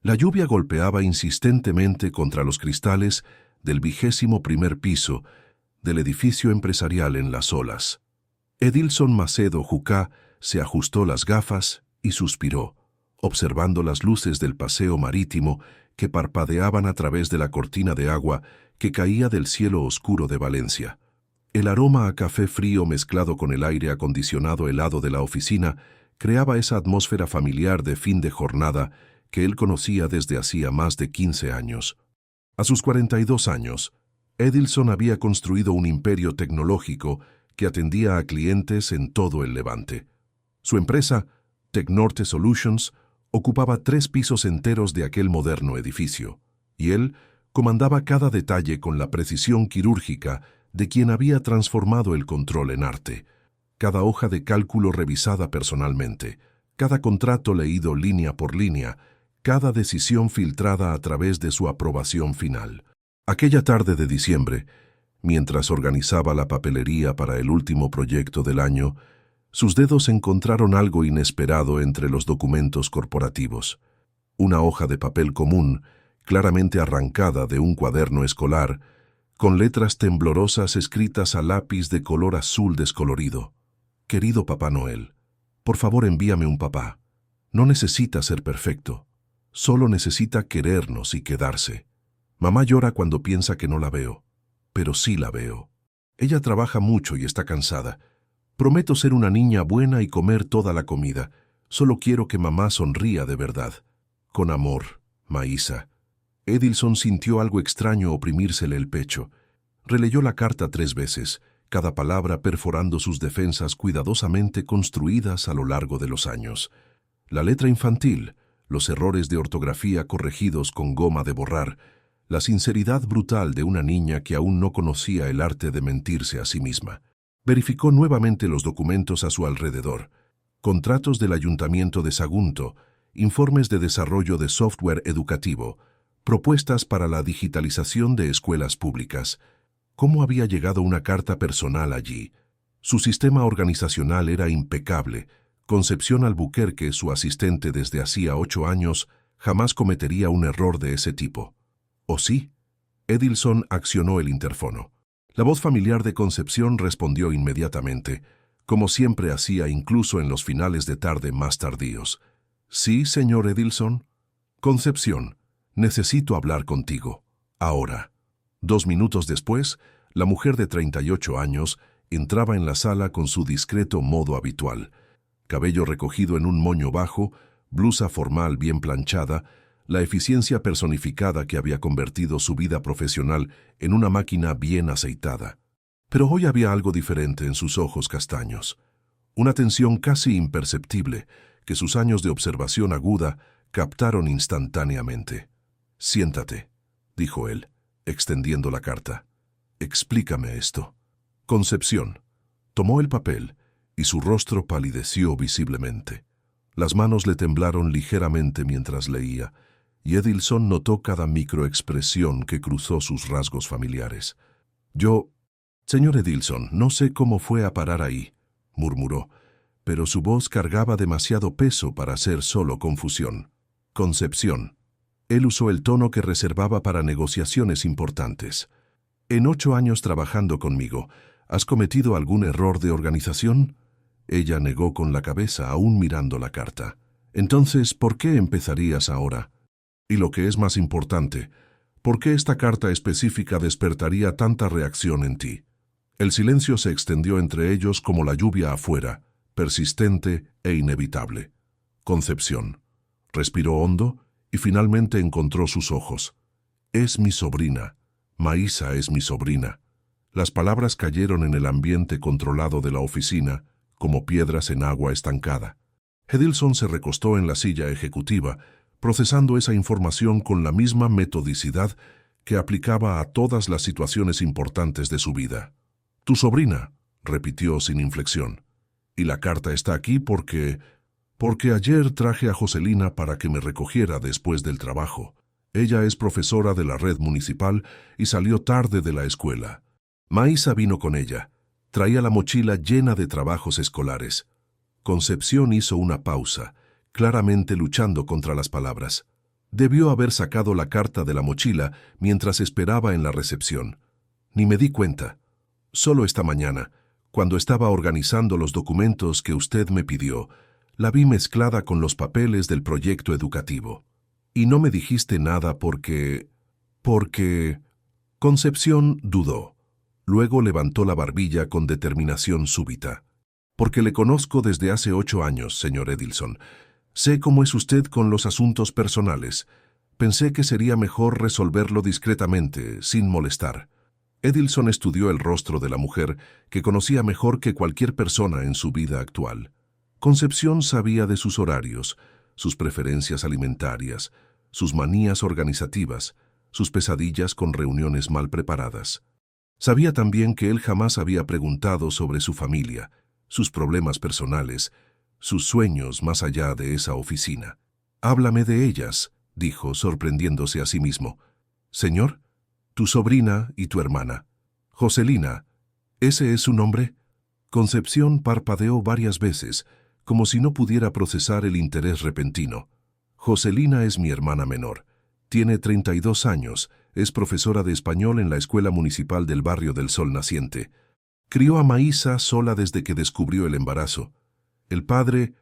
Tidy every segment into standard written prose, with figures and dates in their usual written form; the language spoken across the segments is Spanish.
La lluvia golpeaba insistentemente contra los cristales del 21º piso del edificio empresarial en Las Olas. Edilson Macedo Jucá se ajustó las gafas y suspiró, observando las luces del paseo marítimo que parpadeaban a través de la cortina de agua que caía del cielo oscuro de Valencia. El aroma a café frío mezclado con el aire acondicionado helado de la oficina creaba esa atmósfera familiar de fin de jornada que él conocía desde hacía más de 15 años. A sus 42 años, Edilson había construido un imperio tecnológico que atendía a clientes en todo el Levante. Su empresa, Tecnorte Solutions, ocupaba 3 pisos enteros de aquel moderno edificio, y él comandaba cada detalle con la precisión quirúrgica de quien había transformado el control en arte. Cada hoja de cálculo revisada personalmente, cada contrato leído línea por línea, cada decisión filtrada a través de su aprobación final. Aquella tarde de diciembre, mientras organizaba la papelería para el último proyecto del año, sus dedos encontraron algo inesperado entre los documentos corporativos. Una hoja de papel común, claramente arrancada de un cuaderno escolar, con letras temblorosas escritas a lápiz de color azul descolorido. Querido Papá Noel, por favor envíame un papá. No necesita ser perfecto, solo necesita querernos y quedarse. Mamá llora cuando piensa que no la veo, pero sí la veo. Ella trabaja mucho y está cansada. Prometo ser una niña buena y comer toda la comida. Solo quiero que mamá sonría de verdad. Con amor, Maísa. Edilson sintió algo extraño oprimírsele el pecho. Releyó la carta 3 veces, cada palabra perforando sus defensas cuidadosamente construidas a lo largo de los años. La letra infantil, los errores de ortografía corregidos con goma de borrar, la sinceridad brutal de una niña que aún no conocía el arte de mentirse a sí misma. Verificó nuevamente los documentos a su alrededor. Contratos del Ayuntamiento de Sagunto, informes de desarrollo de software educativo, propuestas para la digitalización de escuelas públicas. ¿Cómo había llegado una carta personal allí? Su sistema organizacional era impecable. Concepción Albuquerque, su asistente desde hacía 8 años, jamás cometería un error de ese tipo. ¿O sí? Edilson accionó el interfono. La voz familiar de Concepción respondió inmediatamente, como siempre hacía incluso en los finales de tarde más tardíos. «Sí, señor Edilson». «Concepción, necesito hablar contigo. Ahora». 2 minutos después, la mujer de 38 años entraba en la sala con su discreto modo habitual. Cabello recogido en un moño bajo, blusa formal bien planchada, la eficiencia personificada que había convertido su vida profesional en una máquina bien aceitada. Pero hoy había algo diferente en sus ojos castaños. Una tensión casi imperceptible que sus años de observación aguda captaron instantáneamente. «Siéntate», dijo él, extendiendo la carta. «Explícame esto». Concepción tomó el papel y su rostro palideció visiblemente. Las manos le temblaron ligeramente mientras leía, y Edilson notó cada microexpresión que cruzó sus rasgos familiares. «Señor Edilson, no sé cómo fue a parar ahí», murmuró, pero su voz cargaba demasiado peso para ser solo confusión. «Concepción». Él usó el tono que reservaba para negociaciones importantes. «En 8 años trabajando conmigo, ¿has cometido algún error de organización?» Ella negó con la cabeza, aún mirando la carta. «Entonces, ¿por qué empezarías ahora? Y lo que es más importante, ¿por qué esta carta específica despertaría tanta reacción en ti?» El silencio se extendió entre ellos como la lluvia afuera, persistente e inevitable. Concepción respiró hondo y finalmente encontró sus ojos. «Es mi sobrina. Maísa es mi sobrina». Las palabras cayeron en el ambiente controlado de la oficina, como piedras en agua estancada. Edilson se recostó en la silla ejecutiva, procesando esa información con la misma metodicidad que aplicaba a todas las situaciones importantes de su vida. «Tu sobrina», repitió sin inflexión. «Y la carta está aquí porque ayer traje a Joselina para que me recogiera después del trabajo. Ella es profesora de la red municipal y salió tarde de la escuela. Maísa vino con ella. Traía la mochila llena de trabajos escolares». Concepción hizo una pausa, claramente luchando contra las palabras. Debió haber sacado la carta de la mochila mientras esperaba en la recepción. Ni me di cuenta. Solo esta mañana, cuando estaba organizando los documentos que usted me pidió, la vi mezclada con los papeles del proyecto educativo. Y no me dijiste nada porque... Concepción dudó. Luego levantó la barbilla con determinación súbita. Porque le conozco desde hace 8 años, señor Edilson. Sé cómo es usted con los asuntos personales. Pensé que sería mejor resolverlo discretamente, sin molestar. Edilson estudió el rostro de la mujer que conocía mejor que cualquier persona en su vida actual. Concepción sabía de sus horarios, sus preferencias alimentarias, sus manías organizativas, sus pesadillas con reuniones mal preparadas. Sabía también que él jamás había preguntado sobre su familia, sus problemas personales, sus sueños más allá de esa oficina. «Háblame de ellas», dijo, sorprendiéndose a sí mismo. «Señor, tu sobrina y tu hermana. Joselina, ¿ese es su nombre?» Concepción parpadeó varias veces, como si no pudiera procesar el interés repentino. «Joselina es mi hermana menor. Tiene 32 años, es profesora de español en la Escuela Municipal del Barrio del Sol Naciente. Crió a Maísa sola desde que descubrió el embarazo. El padre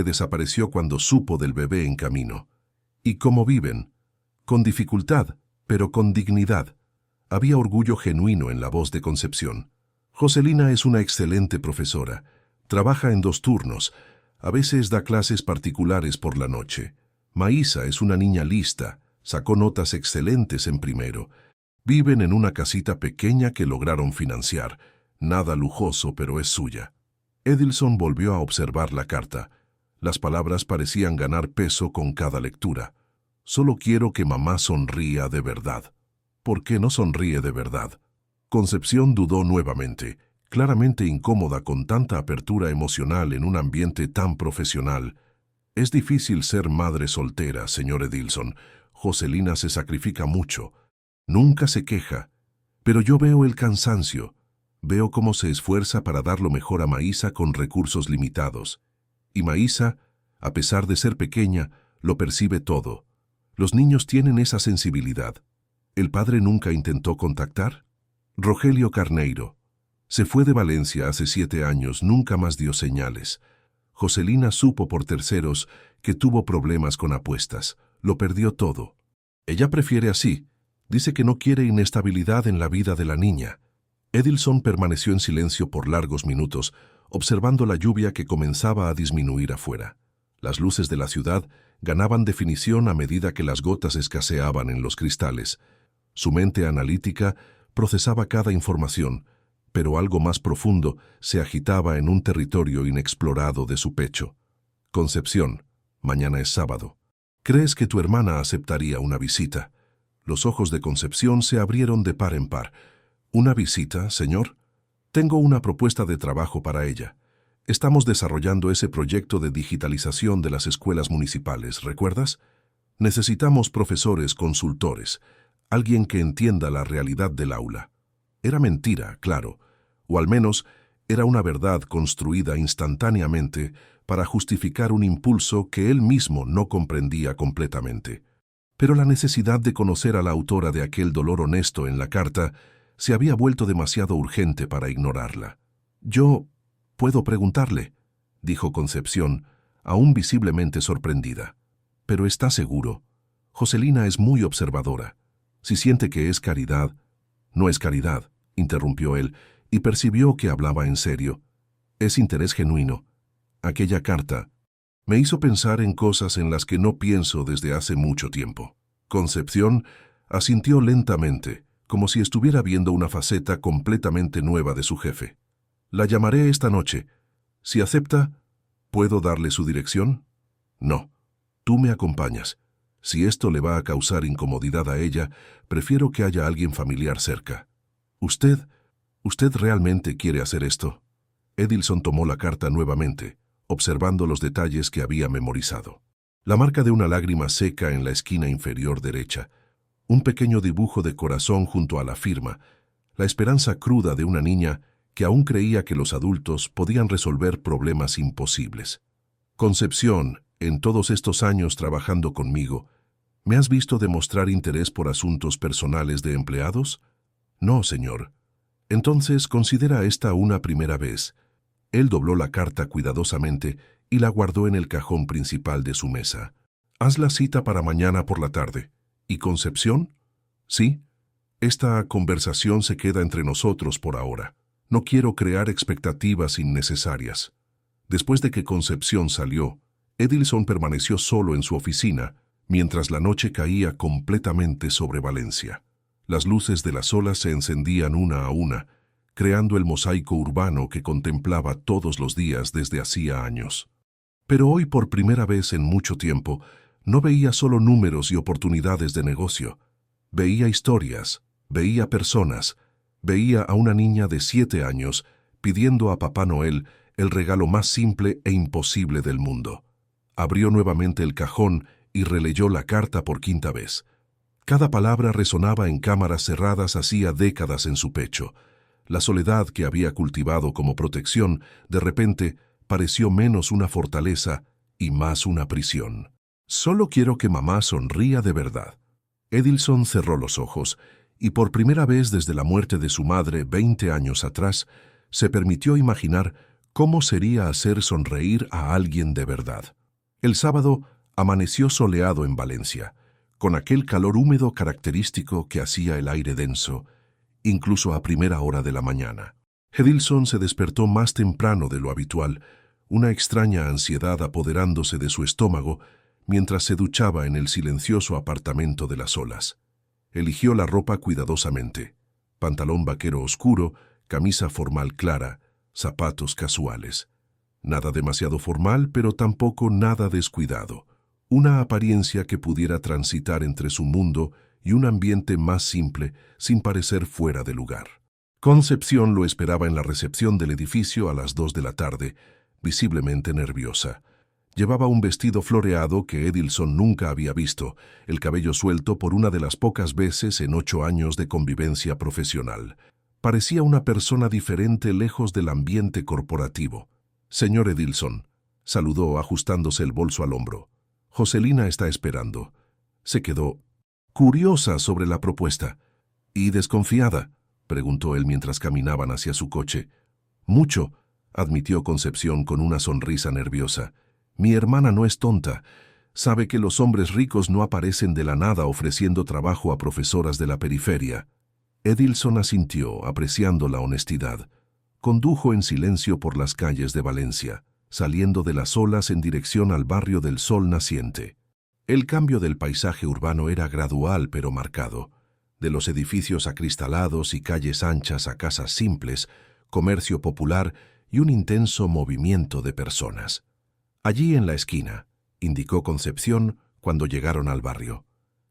desapareció cuando supo del bebé en camino. ¿Y cómo viven? Con dificultad, pero con dignidad». Había orgullo genuino en la voz de Concepción. «Joselina es una excelente profesora. Trabaja en 2 turnos. A veces da clases particulares por la noche. Maísa es una niña lista. Sacó notas excelentes en primero. Viven en una casita pequeña que lograron financiar. Nada lujoso, pero es suya». Edilson volvió a observar la carta. Las palabras parecían ganar peso con cada lectura. «Solo quiero que mamá sonría de verdad». ¿Por qué no sonríe de verdad? Concepción dudó nuevamente, claramente incómoda con tanta apertura emocional en un ambiente tan profesional. «Es difícil ser madre soltera, señor Edilson. Joselina se sacrifica mucho. Nunca se queja. Pero yo veo el cansancio. Veo cómo se esfuerza para dar lo mejor a Maísa con recursos limitados. Y Maísa, a pesar de ser pequeña, lo percibe todo. Los niños tienen esa sensibilidad. ¿El padre nunca intentó contactar?» Rogelio Carneiro. Se fue de Valencia hace 7 años, nunca más dio señales. Joselina supo por terceros que tuvo problemas con apuestas. Lo perdió todo. Ella prefiere así. Dice que no quiere inestabilidad en la vida de la niña. Edilson permaneció en silencio por largos minutos, observando la lluvia que comenzaba a disminuir afuera. Las luces de la ciudad ganaban definición a medida que las gotas escaseaban en los cristales. Su mente analítica procesaba cada información, pero algo más profundo se agitaba en un territorio inexplorado de su pecho. «Concepción, mañana es sábado. ¿Crees que tu hermana aceptaría una visita?» Los ojos de Concepción se abrieron de par en par. «¿Una visita, señor? Tengo una propuesta de trabajo para ella. Estamos desarrollando ese proyecto de digitalización de las escuelas municipales, ¿recuerdas? Necesitamos profesores consultores, alguien que entienda la realidad del aula». Era mentira, claro, o al menos era una verdad construida instantáneamente para justificar un impulso que él mismo no comprendía completamente. Pero la necesidad de conocer a la autora de aquel dolor honesto en la carta se había vuelto demasiado urgente para ignorarla. «Yo puedo preguntarle», dijo Concepción, aún visiblemente sorprendida. «Pero está seguro. Joselina es muy observadora. Si siente que es caridad...» «No es caridad», interrumpió él, y percibió que hablaba en serio. «Es interés genuino. Aquella carta me hizo pensar en cosas en las que no pienso desde hace mucho tiempo». Concepción asintió lentamente, como si estuviera viendo una faceta completamente nueva de su jefe. «La llamaré esta noche. Si acepta, ¿puedo darle su dirección?» «No. Tú me acompañas. Si esto le va a causar incomodidad a ella, prefiero que haya alguien familiar cerca». ¿Usted realmente quiere hacer esto?» Edilson tomó la carta nuevamente, observando los detalles que había memorizado. La marca de una lágrima seca en la esquina inferior derecha, un pequeño dibujo de corazón junto a la firma, la esperanza cruda de una niña que aún creía que los adultos podían resolver problemas imposibles. «Concepción», En todos estos años trabajando conmigo, ¿me has visto demostrar interés por asuntos personales de empleados? No, señor. Entonces considera esta una primera vez. Él dobló la carta cuidadosamente y la guardó en el cajón principal de su mesa. Haz la cita para mañana por la tarde. ¿Y Concepción? Sí. Esta conversación se queda entre nosotros por ahora. No quiero crear expectativas innecesarias. Después de que Concepción salió, Edilson permaneció solo en su oficina, mientras la noche caía completamente sobre Valencia. Las luces de las olas se encendían una a una, creando el mosaico urbano que contemplaba todos los días desde hacía años. Pero hoy, por primera vez en mucho tiempo, no veía solo números y oportunidades de negocio. Veía historias, veía personas, veía a una niña de 7 años pidiendo a Papá Noel el regalo más simple e imposible del mundo. Abrió nuevamente el cajón y releyó la carta por 5ª vez. Cada palabra resonaba en cámaras cerradas hacía décadas en su pecho. La soledad que había cultivado como protección, de repente, pareció menos una fortaleza y más una prisión. Solo quiero que mamá sonría de verdad. Edilson cerró los ojos y por primera vez desde la muerte de su madre 20 años atrás, se permitió imaginar cómo sería hacer sonreír a alguien de verdad. El sábado amaneció soleado en Valencia, con aquel calor húmedo característico que hacía el aire denso, incluso a primera hora de la mañana. Edilson se despertó más temprano de lo habitual, una extraña ansiedad apoderándose de su estómago mientras se duchaba en el silencioso apartamento de las olas. Eligió la ropa cuidadosamente: pantalón vaquero oscuro, camisa formal clara, zapatos casuales. Nada demasiado formal, pero tampoco nada descuidado. Una apariencia que pudiera transitar entre su mundo y un ambiente más simple, sin parecer fuera de lugar. Concepción lo esperaba en la recepción del edificio a las 2 de la tarde, visiblemente nerviosa. Llevaba un vestido floreado que Edilson nunca había visto, el cabello suelto por una de las pocas veces en 8 años de convivencia profesional. Parecía una persona diferente lejos del ambiente corporativo. «Señor Edilson», saludó ajustándose el bolso al hombro. «Joselina está esperando». Se quedó curiosa sobre la propuesta. «¿Y desconfiada?», preguntó él mientras caminaban hacia su coche. «Mucho», admitió Concepción con una sonrisa nerviosa. «Mi hermana no es tonta. Sabe que los hombres ricos no aparecen de la nada ofreciendo trabajo a profesoras de la periferia». Edilson asintió, apreciando la honestidad. Condujo en silencio por las calles de Valencia, saliendo de las olas en dirección al barrio del Sol Naciente. El cambio del paisaje urbano era gradual pero marcado. De los edificios acristalados y calles anchas a casas simples, comercio popular y un intenso movimiento de personas. «Allí en la esquina», indicó Concepción cuando llegaron al barrio.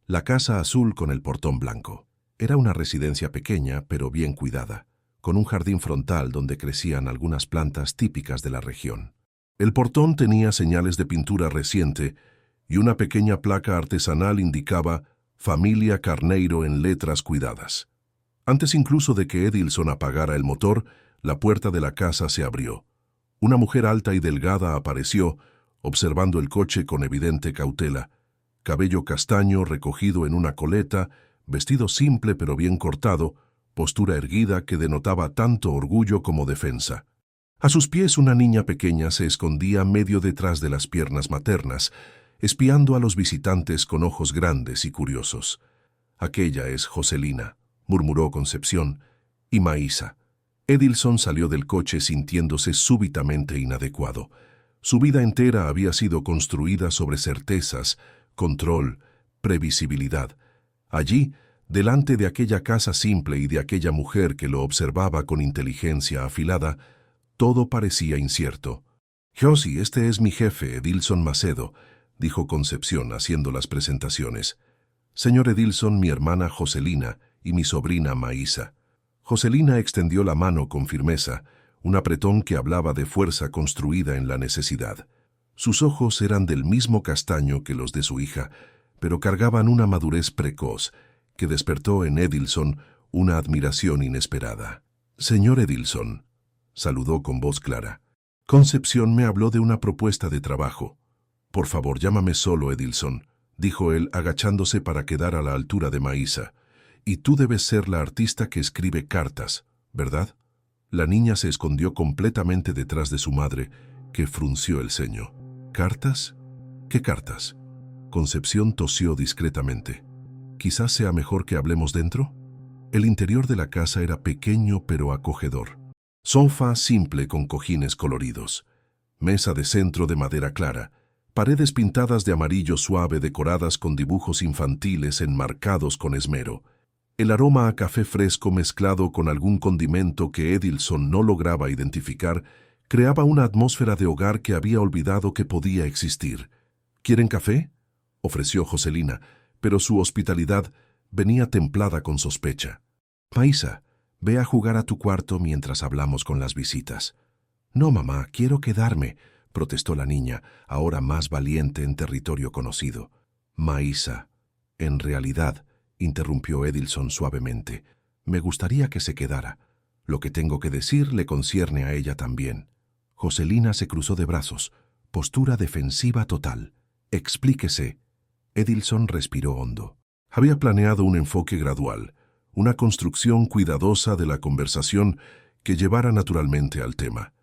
La casa azul con el portón blanco. Era una residencia pequeña pero bien cuidada, con un jardín frontal donde crecían algunas plantas típicas de la región. El portón tenía señales de pintura reciente y una pequeña placa artesanal indicaba «Familia Carneiro» en letras cuidadas. Antes incluso de que Edilson apagara el motor, la puerta de la casa se abrió. Una mujer alta y delgada apareció, observando el coche con evidente cautela. Cabello castaño recogido en una coleta, vestido simple pero bien cortado, postura erguida que denotaba tanto orgullo como defensa. A sus pies una niña pequeña se escondía medio detrás de las piernas maternas, espiando a los visitantes con ojos grandes y curiosos. «Aquella es Joselina», murmuró Concepción, «y Maísa». Edilson salió del coche sintiéndose súbitamente inadecuado. Su vida entera había sido construida sobre certezas, control, previsibilidad. Allí, delante de aquella casa simple y de aquella mujer que lo observaba con inteligencia afilada, todo parecía incierto. «Josie, este es mi jefe, Edilson Macedo», dijo Concepción haciendo las presentaciones. «Señor Edilson, mi hermana Joselina y mi sobrina Maísa». Joselina extendió la mano con firmeza, un apretón que hablaba de fuerza construida en la necesidad. Sus ojos eran del mismo castaño que los de su hija, pero cargaban una madurez precoz que despertó en Edilson una admiración inesperada. «Señor Edilson», saludó con voz clara. «Concepción me habló de una propuesta de trabajo». Por favor, llámame solo Edilson, dijo él agachándose para quedar a la altura de Maísa. Y tú debes ser la artista que escribe cartas, ¿verdad? La niña se escondió completamente detrás de su madre, que frunció el ceño. ¿Cartas? ¿Qué cartas? Concepción tosió discretamente. Quizás sea mejor que hablemos dentro. El interior de la casa era pequeño pero acogedor. Sofá simple con cojines coloridos. Mesa de centro de madera clara. Paredes pintadas de amarillo suave decoradas con dibujos infantiles enmarcados con esmero. El aroma a café fresco mezclado con algún condimento que Edilson no lograba identificar creaba una atmósfera de hogar que había olvidado que podía existir. ¿Quieren café?, ofreció Joselina, pero su hospitalidad venía templada con sospecha. Maísa, ve a jugar a tu cuarto mientras hablamos con las visitas. No, mamá, quiero quedarme, protestó la niña, ahora más valiente en territorio conocido. Maísa, en realidad, interrumpió Edilson suavemente, me gustaría que se quedara. Lo que tengo que decir le concierne a ella también. Joselina se cruzó de brazos, postura defensiva total. Explíquese. Edilson respiró hondo. Había planeado un enfoque gradual, una construcción cuidadosa de la conversación que llevara naturalmente al tema.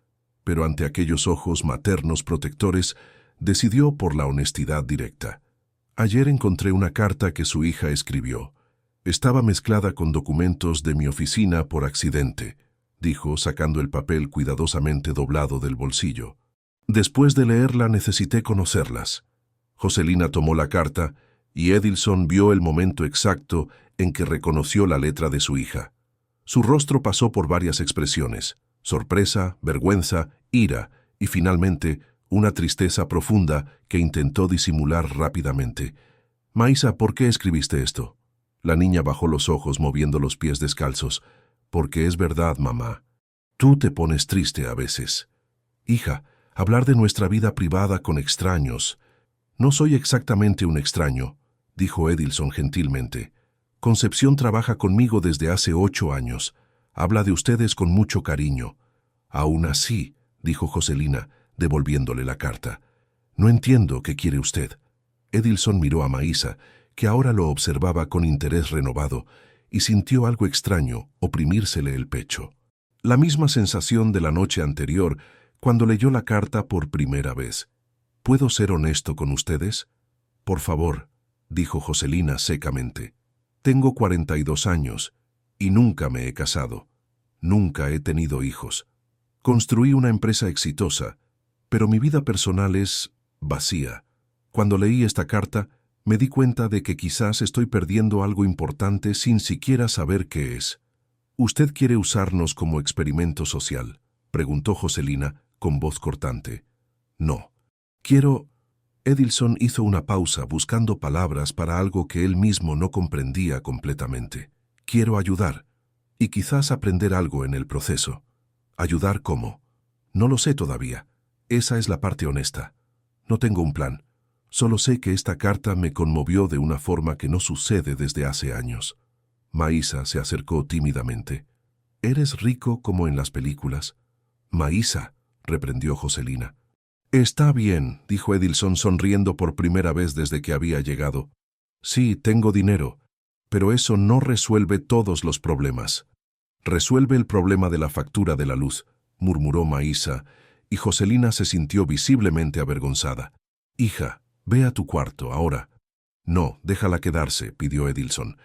Pero ante aquellos ojos maternos protectores, decidió por la honestidad directa. Ayer encontré una carta que su hija escribió. Estaba mezclada con documentos de mi oficina por accidente, dijo, sacando el papel cuidadosamente doblado del bolsillo. Después de leerla necesité conocerlas. Joselina tomó la carta y Edilson vio el momento exacto en que reconoció la letra de su hija. Su rostro pasó por varias expresiones: sorpresa, vergüenza, ira y finalmente una tristeza profunda que intentó disimular rápidamente. Maísa, ¿por qué escribiste esto? La niña bajó los ojos moviendo los pies descalzos. Porque es verdad, mamá. Tú te pones triste a veces. Hija, hablar de nuestra vida privada con extraños. No soy exactamente un extraño, dijo Edilson gentilmente. Concepción trabaja conmigo desde hace 8 años. Habla de ustedes con mucho cariño. Aún así, dijo Joselina, devolviéndole la carta. No entiendo qué quiere usted. Edilson miró a Maísa, que ahora lo observaba con interés renovado, y sintió algo extraño oprimírsele el pecho. La misma sensación de la noche anterior, cuando leyó la carta por primera vez. ¿Puedo ser honesto con ustedes? Por favor, dijo Joselina secamente. Tengo 42 años y nunca me he casado. Nunca he tenido hijos. Construí una empresa exitosa, pero mi vida personal es vacía. Cuando leí esta carta, me di cuenta de que quizás estoy perdiendo algo importante sin siquiera saber qué es. ¿Usted quiere usarnos como experimento social?, preguntó Joselina con voz cortante. No. Quiero... Edilson hizo una pausa buscando palabras para algo que él mismo no comprendía completamente. Quiero ayudar, y quizás aprender algo en el proceso. ¿Ayudar cómo? No lo sé todavía. Esa es la parte honesta. No tengo un plan. Solo sé que esta carta me conmovió de una forma que no sucede desde hace años. Maísa se acercó tímidamente. ¿Eres rico como en las películas? Maísa, reprendió Joselina. Está bien, dijo Edilson sonriendo por primera vez desde que había llegado. Sí, tengo dinero, pero eso no resuelve todos los problemas. Resuelve el problema de la factura de la luz, murmuró Maísa, y Joselina se sintió visiblemente avergonzada. Hija, ve a tu cuarto, ahora. No, déjala quedarse, pidió Edilson.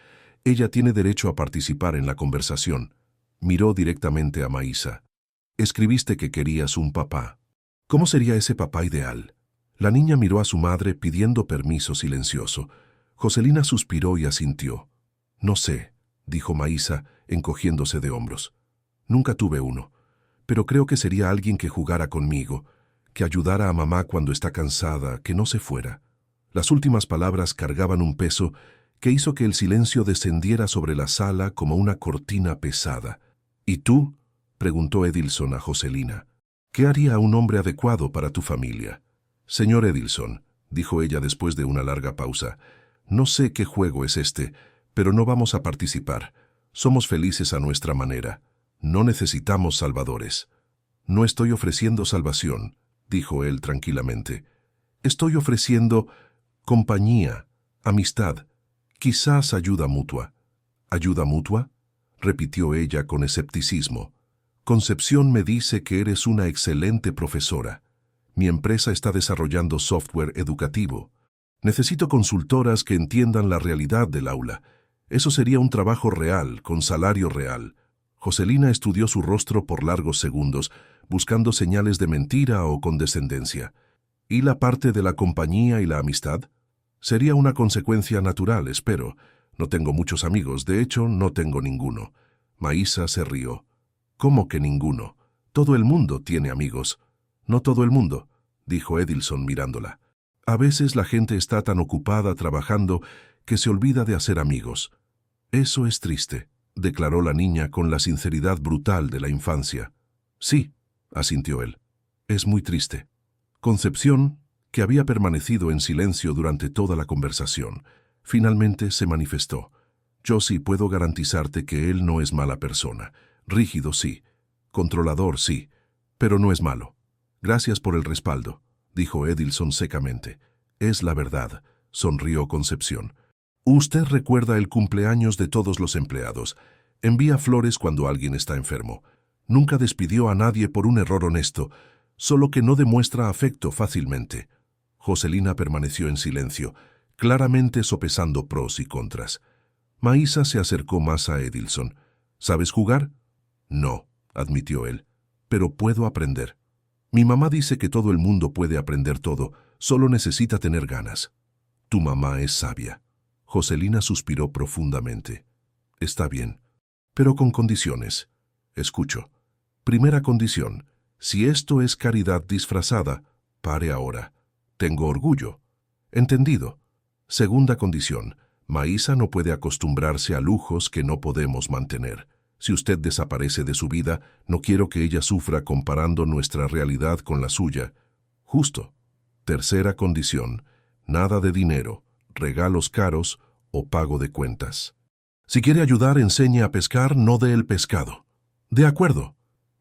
Ella tiene derecho a participar en la conversación. Miró directamente a Maísa. Escribiste que querías un papá. ¿Cómo sería ese papá ideal? La niña miró a su madre pidiendo permiso silencioso. Joselina suspiró y asintió. No sé, dijo Maísa, encogiéndose de hombros. Nunca tuve uno, pero creo que sería alguien que jugara conmigo, que ayudara a mamá cuando está cansada, que no se fuera. Las últimas palabras cargaban un peso que hizo que el silencio descendiera sobre la sala como una cortina pesada. ¿Y tú?, preguntó Edilson a Joselina. ¿Qué haría un hombre adecuado para tu familia? Señor Edilson, dijo ella después de una larga pausa, no sé qué juego es este, pero no vamos a participar. Somos felices a nuestra manera. No necesitamos salvadores. No estoy ofreciendo salvación, dijo él tranquilamente. Estoy ofreciendo compañía, amistad, quizás ayuda mutua. ¿Ayuda mutua?, repitió ella con escepticismo. Concepción me dice que eres una excelente profesora. Mi empresa está desarrollando software educativo. Necesito consultoras que entiendan la realidad del aula. Eso sería un trabajo real, con salario real. Joselina estudió su rostro por largos segundos, buscando señales de mentira o condescendencia. ¿Y la parte de la compañía y la amistad? Sería una consecuencia natural, espero. No tengo muchos amigos, de hecho, no tengo ninguno. Maísa se rió. ¿Cómo que ninguno? Todo el mundo tiene amigos. No todo el mundo, dijo Edilson mirándola. A veces la gente está tan ocupada trabajando que se olvida de hacer amigos. Eso es triste, declaró la niña con la sinceridad brutal de la infancia. Sí, asintió él. Es muy triste. Concepción, que había permanecido en silencio durante toda la conversación, finalmente se manifestó. Yo sí puedo garantizarte que él no es mala persona. Rígido sí, controlador sí, pero no es malo. Gracias por el respaldo, dijo Edilson secamente. Es la verdad, sonrió Concepción. Usted recuerda el cumpleaños de todos los empleados. Envía flores cuando alguien está enfermo. Nunca despidió a nadie por un error honesto, solo que no demuestra afecto fácilmente. Joselina permaneció en silencio, claramente sopesando pros y contras. Maísa se acercó más a Edilson. ¿Sabes jugar? No, admitió él, pero puedo aprender. Mi mamá dice que todo el mundo puede aprender todo, solo necesita tener ganas. Tu mamá es sabia. Joselina suspiró profundamente. Está bien, pero con condiciones. Escucho. Primera condición, si esto es caridad disfrazada, pare ahora. Tengo orgullo. Entendido. Segunda condición, Maísa no puede acostumbrarse a lujos que no podemos mantener. Si usted desaparece de su vida, no quiero que ella sufra comparando nuestra realidad con la suya. Justo. Tercera condición, nada de dinero, regalos caros o pago de cuentas. Si quiere ayudar, enseñe a pescar, no dé el pescado. De acuerdo.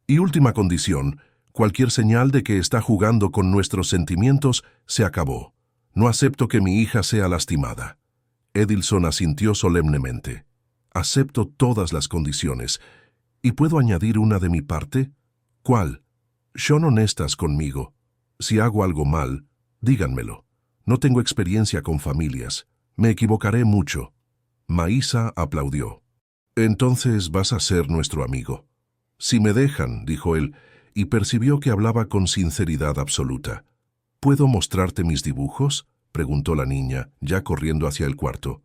Y última condición, cualquier señal de que está jugando con nuestros sentimientos se acabó. No acepto que mi hija sea lastimada. Edilson asintió solemnemente. Acepto todas las condiciones. ¿Y puedo añadir una de mi parte? ¿Cuál? Son honestas conmigo. Si hago algo mal, díganmelo. No tengo experiencia con familias. Me equivocaré mucho. Maísa aplaudió. Entonces vas a ser nuestro amigo. Si me dejan, dijo él, y percibió que hablaba con sinceridad absoluta. ¿Puedo mostrarte mis dibujos?, preguntó la niña, ya corriendo hacia el cuarto.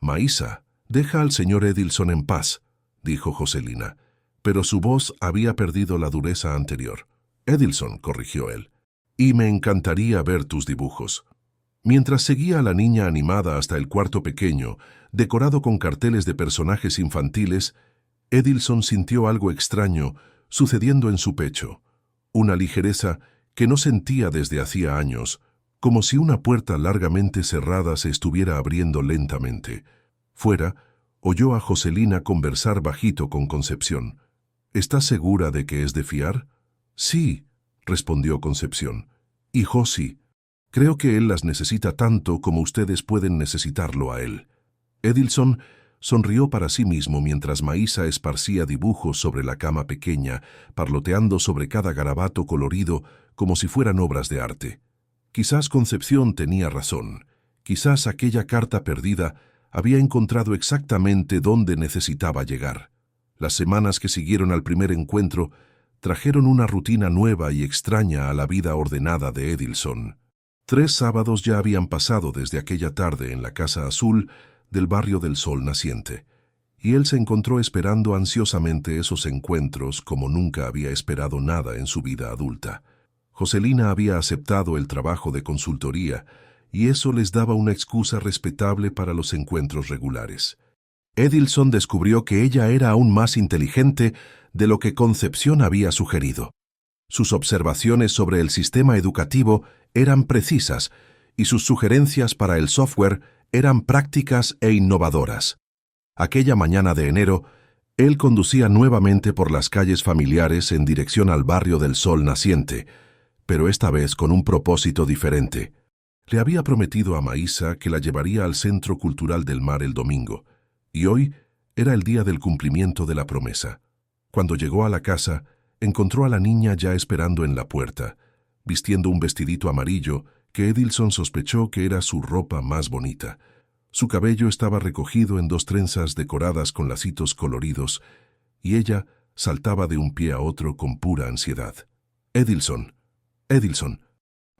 Maísa, deja al señor Edilson en paz, dijo Joselina, pero su voz había perdido la dureza anterior. Edilson, corrigió él, y me encantaría ver tus dibujos. Mientras seguía a la niña animada hasta el cuarto pequeño, decorado con carteles de personajes infantiles, Edilson sintió algo extraño sucediendo en su pecho, una ligereza que no sentía desde hacía años, como si una puerta largamente cerrada se estuviera abriendo lentamente. Fuera, oyó a Joselina conversar bajito con Concepción. ¿Estás segura de que es de fiar? Sí, respondió Concepción. Y Josi, creo que él las necesita tanto como ustedes pueden necesitarlo a él. Edilson sonrió para sí mismo mientras Maísa esparcía dibujos sobre la cama pequeña, parloteando sobre cada garabato colorido como si fueran obras de arte. Quizás Concepción tenía razón. Quizás aquella carta perdida había encontrado exactamente dónde necesitaba llegar. Las semanas que siguieron al primer encuentro trajeron una rutina nueva y extraña a la vida ordenada de Edilson. 3 sábados ya habían pasado desde aquella tarde en la Casa Azul del barrio del Sol Naciente, y él se encontró esperando ansiosamente esos encuentros como nunca había esperado nada en su vida adulta. Joselina había aceptado el trabajo de consultoría, y eso les daba una excusa respetable para los encuentros regulares. Edilson descubrió que ella era aún más inteligente de lo que Concepción había sugerido. Sus observaciones sobre el sistema educativo eran precisas, y sus sugerencias para el software eran prácticas e innovadoras. Aquella mañana de enero, él conducía nuevamente por las calles familiares en dirección al barrio del Sol Naciente, pero esta vez con un propósito diferente. Le había prometido a Maísa que la llevaría al Centro Cultural del Mar el domingo, y hoy era el día del cumplimiento de la promesa. Cuando llegó a la casa, encontró a la niña ya esperando en la puerta, vistiendo un vestidito amarillo que Edilson sospechó que era su ropa más bonita. Su cabello estaba recogido en 2 trenzas decoradas con lacitos coloridos, y ella saltaba de un pie a otro con pura ansiedad. «Edilson, Edilson,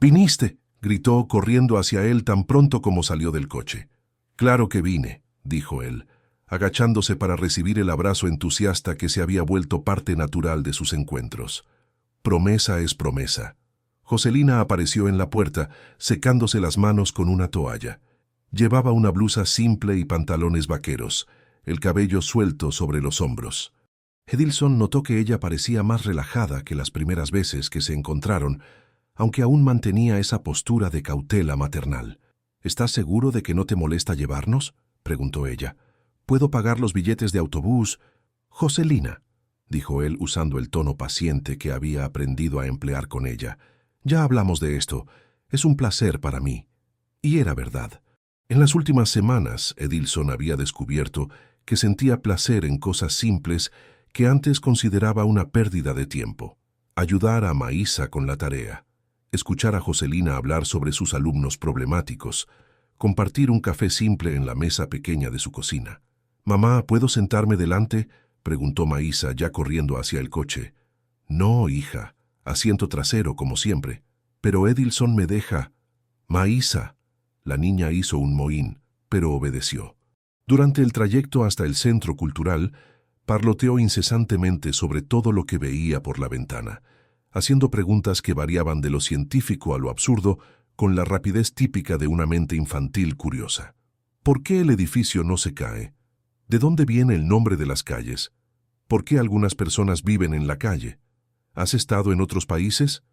¿viniste?», gritó corriendo hacia él tan pronto como salió del coche. «Claro que vine», dijo él, agachándose para recibir el abrazo entusiasta que se había vuelto parte natural de sus encuentros. Promesa es promesa. Joselina apareció en la puerta, secándose las manos con una toalla. Llevaba una blusa simple y pantalones vaqueros, el cabello suelto sobre los hombros. Edilson notó que ella parecía más relajada que las primeras veces que se encontraron, aunque aún mantenía esa postura de cautela maternal. «¿Estás seguro de que no te molesta llevarnos?», preguntó ella. «Puedo pagar los billetes de autobús». «Joselina», dijo él usando el tono paciente que había aprendido a emplear con ella, «ya hablamos de esto. Es un placer para mí». Y era verdad. En las últimas semanas, Edilson había descubierto que sentía placer en cosas simples que antes consideraba una pérdida de tiempo. Ayudar a Maísa con la tarea, escuchar a Joselina hablar sobre sus alumnos problemáticos, compartir un café simple en la mesa pequeña de su cocina. «Mamá, ¿puedo sentarme delante?», preguntó Maísa ya corriendo hacia el coche. «No, hija, asiento trasero como siempre». «Pero Edilson me deja». «Maísa». La niña hizo un mohín, pero obedeció. Durante el trayecto hasta el centro cultural, parloteó incesantemente sobre todo lo que veía por la ventana, haciendo preguntas que variaban de lo científico a lo absurdo con la rapidez típica de una mente infantil curiosa. ¿Por qué el edificio no se cae? ¿De dónde viene el nombre de las calles? ¿Por qué algunas personas viven en la calle? ¿Has estado en otros países?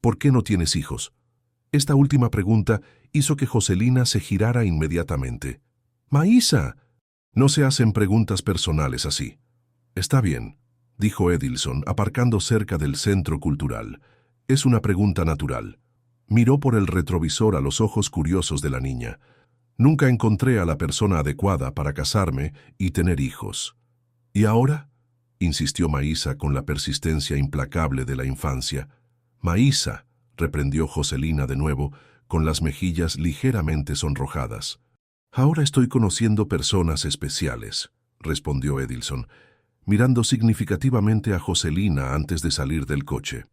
¿Por qué no tienes hijos? Esta última pregunta hizo que Joselina se girara inmediatamente. «Maísa, no se hacen preguntas personales así». «Está bien», dijo Edilson, aparcando cerca del centro cultural. «Es una pregunta natural». Miró por el retrovisor a los ojos curiosos de la niña. «Nunca encontré a la persona adecuada para casarme y tener hijos». «¿Y ahora?», insistió Maísa con la persistencia implacable de la infancia. «Maísa», reprendió Joselina de nuevo, con las mejillas ligeramente sonrojadas. «Ahora estoy conociendo personas especiales», respondió Edilson, mirando significativamente a Joselina antes de salir del coche.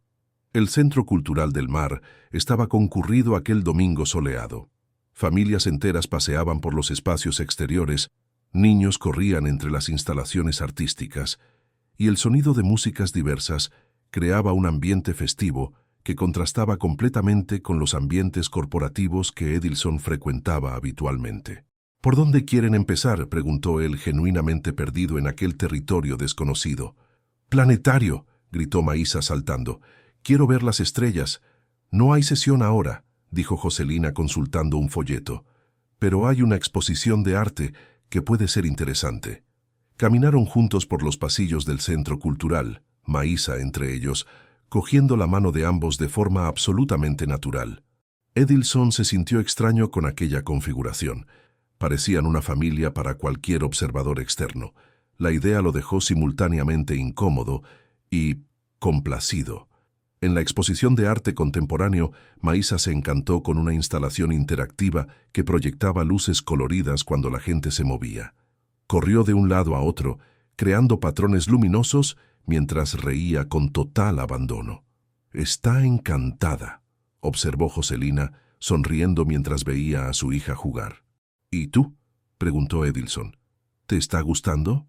El Centro Cultural del Mar estaba concurrido aquel domingo soleado. Familias enteras paseaban por los espacios exteriores, niños corrían entre las instalaciones artísticas, y el sonido de músicas diversas creaba un ambiente festivo que contrastaba completamente con los ambientes corporativos que Edilson frecuentaba habitualmente. «¿Por dónde quieren empezar?», preguntó él, genuinamente perdido en aquel territorio desconocido. «Planetario», gritó Maísa saltando. «Quiero ver las estrellas». «No hay sesión ahora», dijo Joselina consultando un folleto. «Pero hay una exposición de arte que puede ser interesante». Caminaron juntos por los pasillos del centro cultural, Maísa entre ellos, cogiendo la mano de ambos de forma absolutamente natural. Edilson se sintió extraño con aquella configuración. Parecían una familia para cualquier observador externo. La idea lo dejó simultáneamente incómodo y complacido. En la exposición de arte contemporáneo, Maísa se encantó con una instalación interactiva que proyectaba luces coloridas cuando la gente se movía. Corrió de un lado a otro, creando patrones luminosos mientras reía con total abandono. «Está encantada», observó Joselina, sonriendo mientras veía a su hija jugar. «¿Y tú?», preguntó Edilson. «¿Te está gustando?».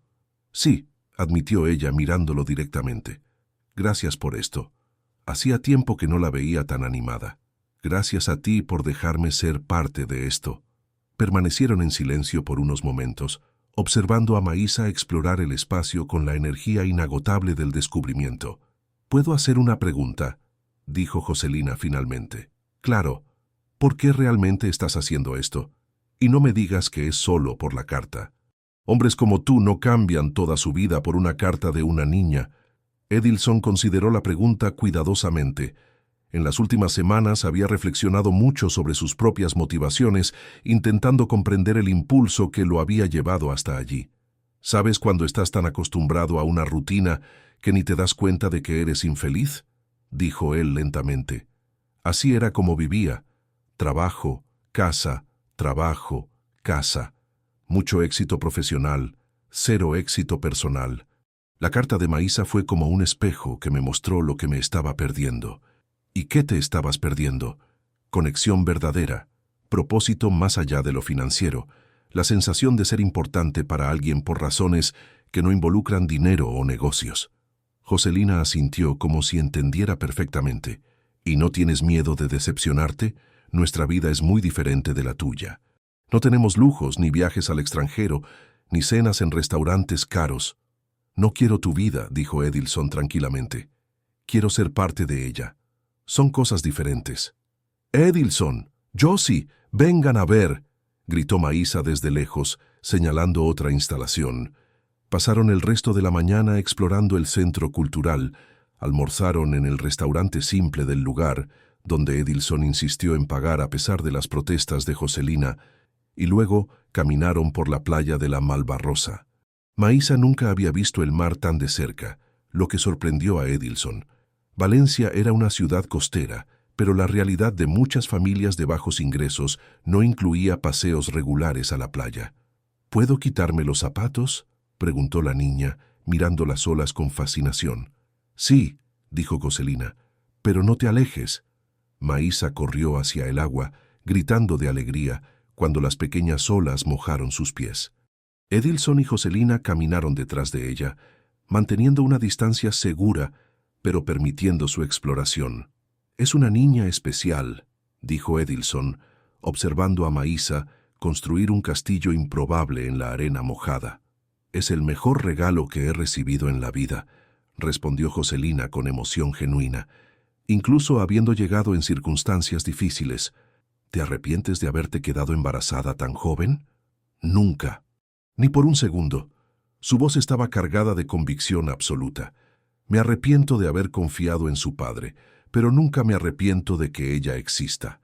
«Sí», admitió ella mirándolo directamente. «Gracias por esto. Hacía tiempo que no la veía tan animada. Gracias a ti por dejarme ser parte de esto». Permanecieron en silencio por unos momentos, observando a Maísa explorar el espacio con la energía inagotable del descubrimiento. «¿Puedo hacer una pregunta?», dijo Joselina finalmente. «Claro. ¿Por qué realmente estás haciendo esto? Y no me digas que es solo por la carta. Hombres como tú no cambian toda su vida por una carta de una niña». Edilson consideró la pregunta cuidadosamente. En las últimas semanas había reflexionado mucho sobre sus propias motivaciones, intentando comprender el impulso que lo había llevado hasta allí. ¿Sabes cuando estás tan acostumbrado a una rutina que ni te das cuenta de que eres infeliz?, dijo él lentamente. Así era como vivía. Trabajo, casa, trabajo, casa. Mucho éxito profesional, cero éxito personal. La carta de Maísa fue como un espejo que me mostró lo que me estaba perdiendo. ¿Y qué te estabas perdiendo? Conexión verdadera, propósito más allá de lo financiero, la sensación de ser importante para alguien por razones que no involucran dinero o negocios. Joselina asintió como si entendiera perfectamente. ¿Y no tienes miedo de decepcionarte? Nuestra vida es muy diferente de la tuya. No tenemos lujos, ni viajes al extranjero, ni cenas en restaurantes caros. No quiero tu vida, dijo Edilson tranquilamente. Quiero ser parte de ella. Son cosas diferentes. Edilson, Josie, vengan a ver, gritó Maísa desde lejos, señalando otra instalación. Pasaron el resto de la mañana explorando el centro cultural, almorzaron en el restaurante simple del lugar, donde Edilson insistió en pagar a pesar de las protestas de Joselina, y luego caminaron por la playa de la Malvarrosa. Maísa nunca había visto el mar tan de cerca, lo que sorprendió a Edilson. Valencia era una ciudad costera, pero la realidad de muchas familias de bajos ingresos no incluía paseos regulares a la playa. ¿Puedo quitarme los zapatos?, preguntó la niña, mirando las olas con fascinación. Sí, dijo Joselina, pero no te alejes. Maísa corrió hacia el agua, gritando de alegría, cuando las pequeñas olas mojaron sus pies. Edilson y Joselina caminaron detrás de ella, manteniendo una distancia segura, pero permitiendo su exploración. Es una niña especial, dijo Edilson, observando a Maísa construir un castillo improbable en la arena mojada. Es el mejor regalo que he recibido en la vida, respondió Joselina con emoción genuina, incluso habiendo llegado en circunstancias difíciles. ¿Te arrepientes de haberte quedado embarazada tan joven? Nunca. Ni por un segundo. Su voz estaba cargada de convicción absoluta. Me arrepiento de haber confiado en su padre, pero nunca me arrepiento de que ella exista.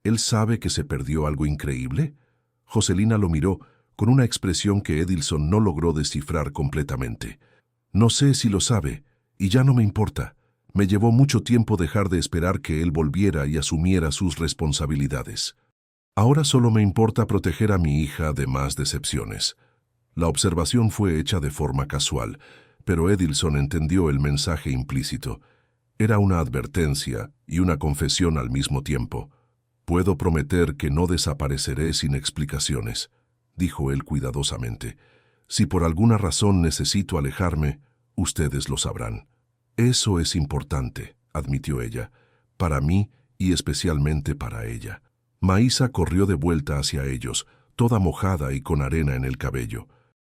¿Él sabe que se perdió algo increíble? Joselina lo miró con una expresión que Edilson no logró descifrar completamente. No sé si lo sabe, y ya no me importa. Me llevó mucho tiempo dejar de esperar que él volviera y asumiera sus responsabilidades. Ahora solo me importa proteger a mi hija de más decepciones. La observación fue hecha de forma casual, pero Edilson entendió el mensaje implícito. Era una advertencia y una confesión al mismo tiempo. Puedo prometer que no desapareceré sin explicaciones, dijo él cuidadosamente. Si por alguna razón necesito alejarme, ustedes lo sabrán. Eso es importante, admitió ella, para mí y especialmente para ella. Maísa corrió de vuelta hacia ellos, toda mojada y con arena en el cabello.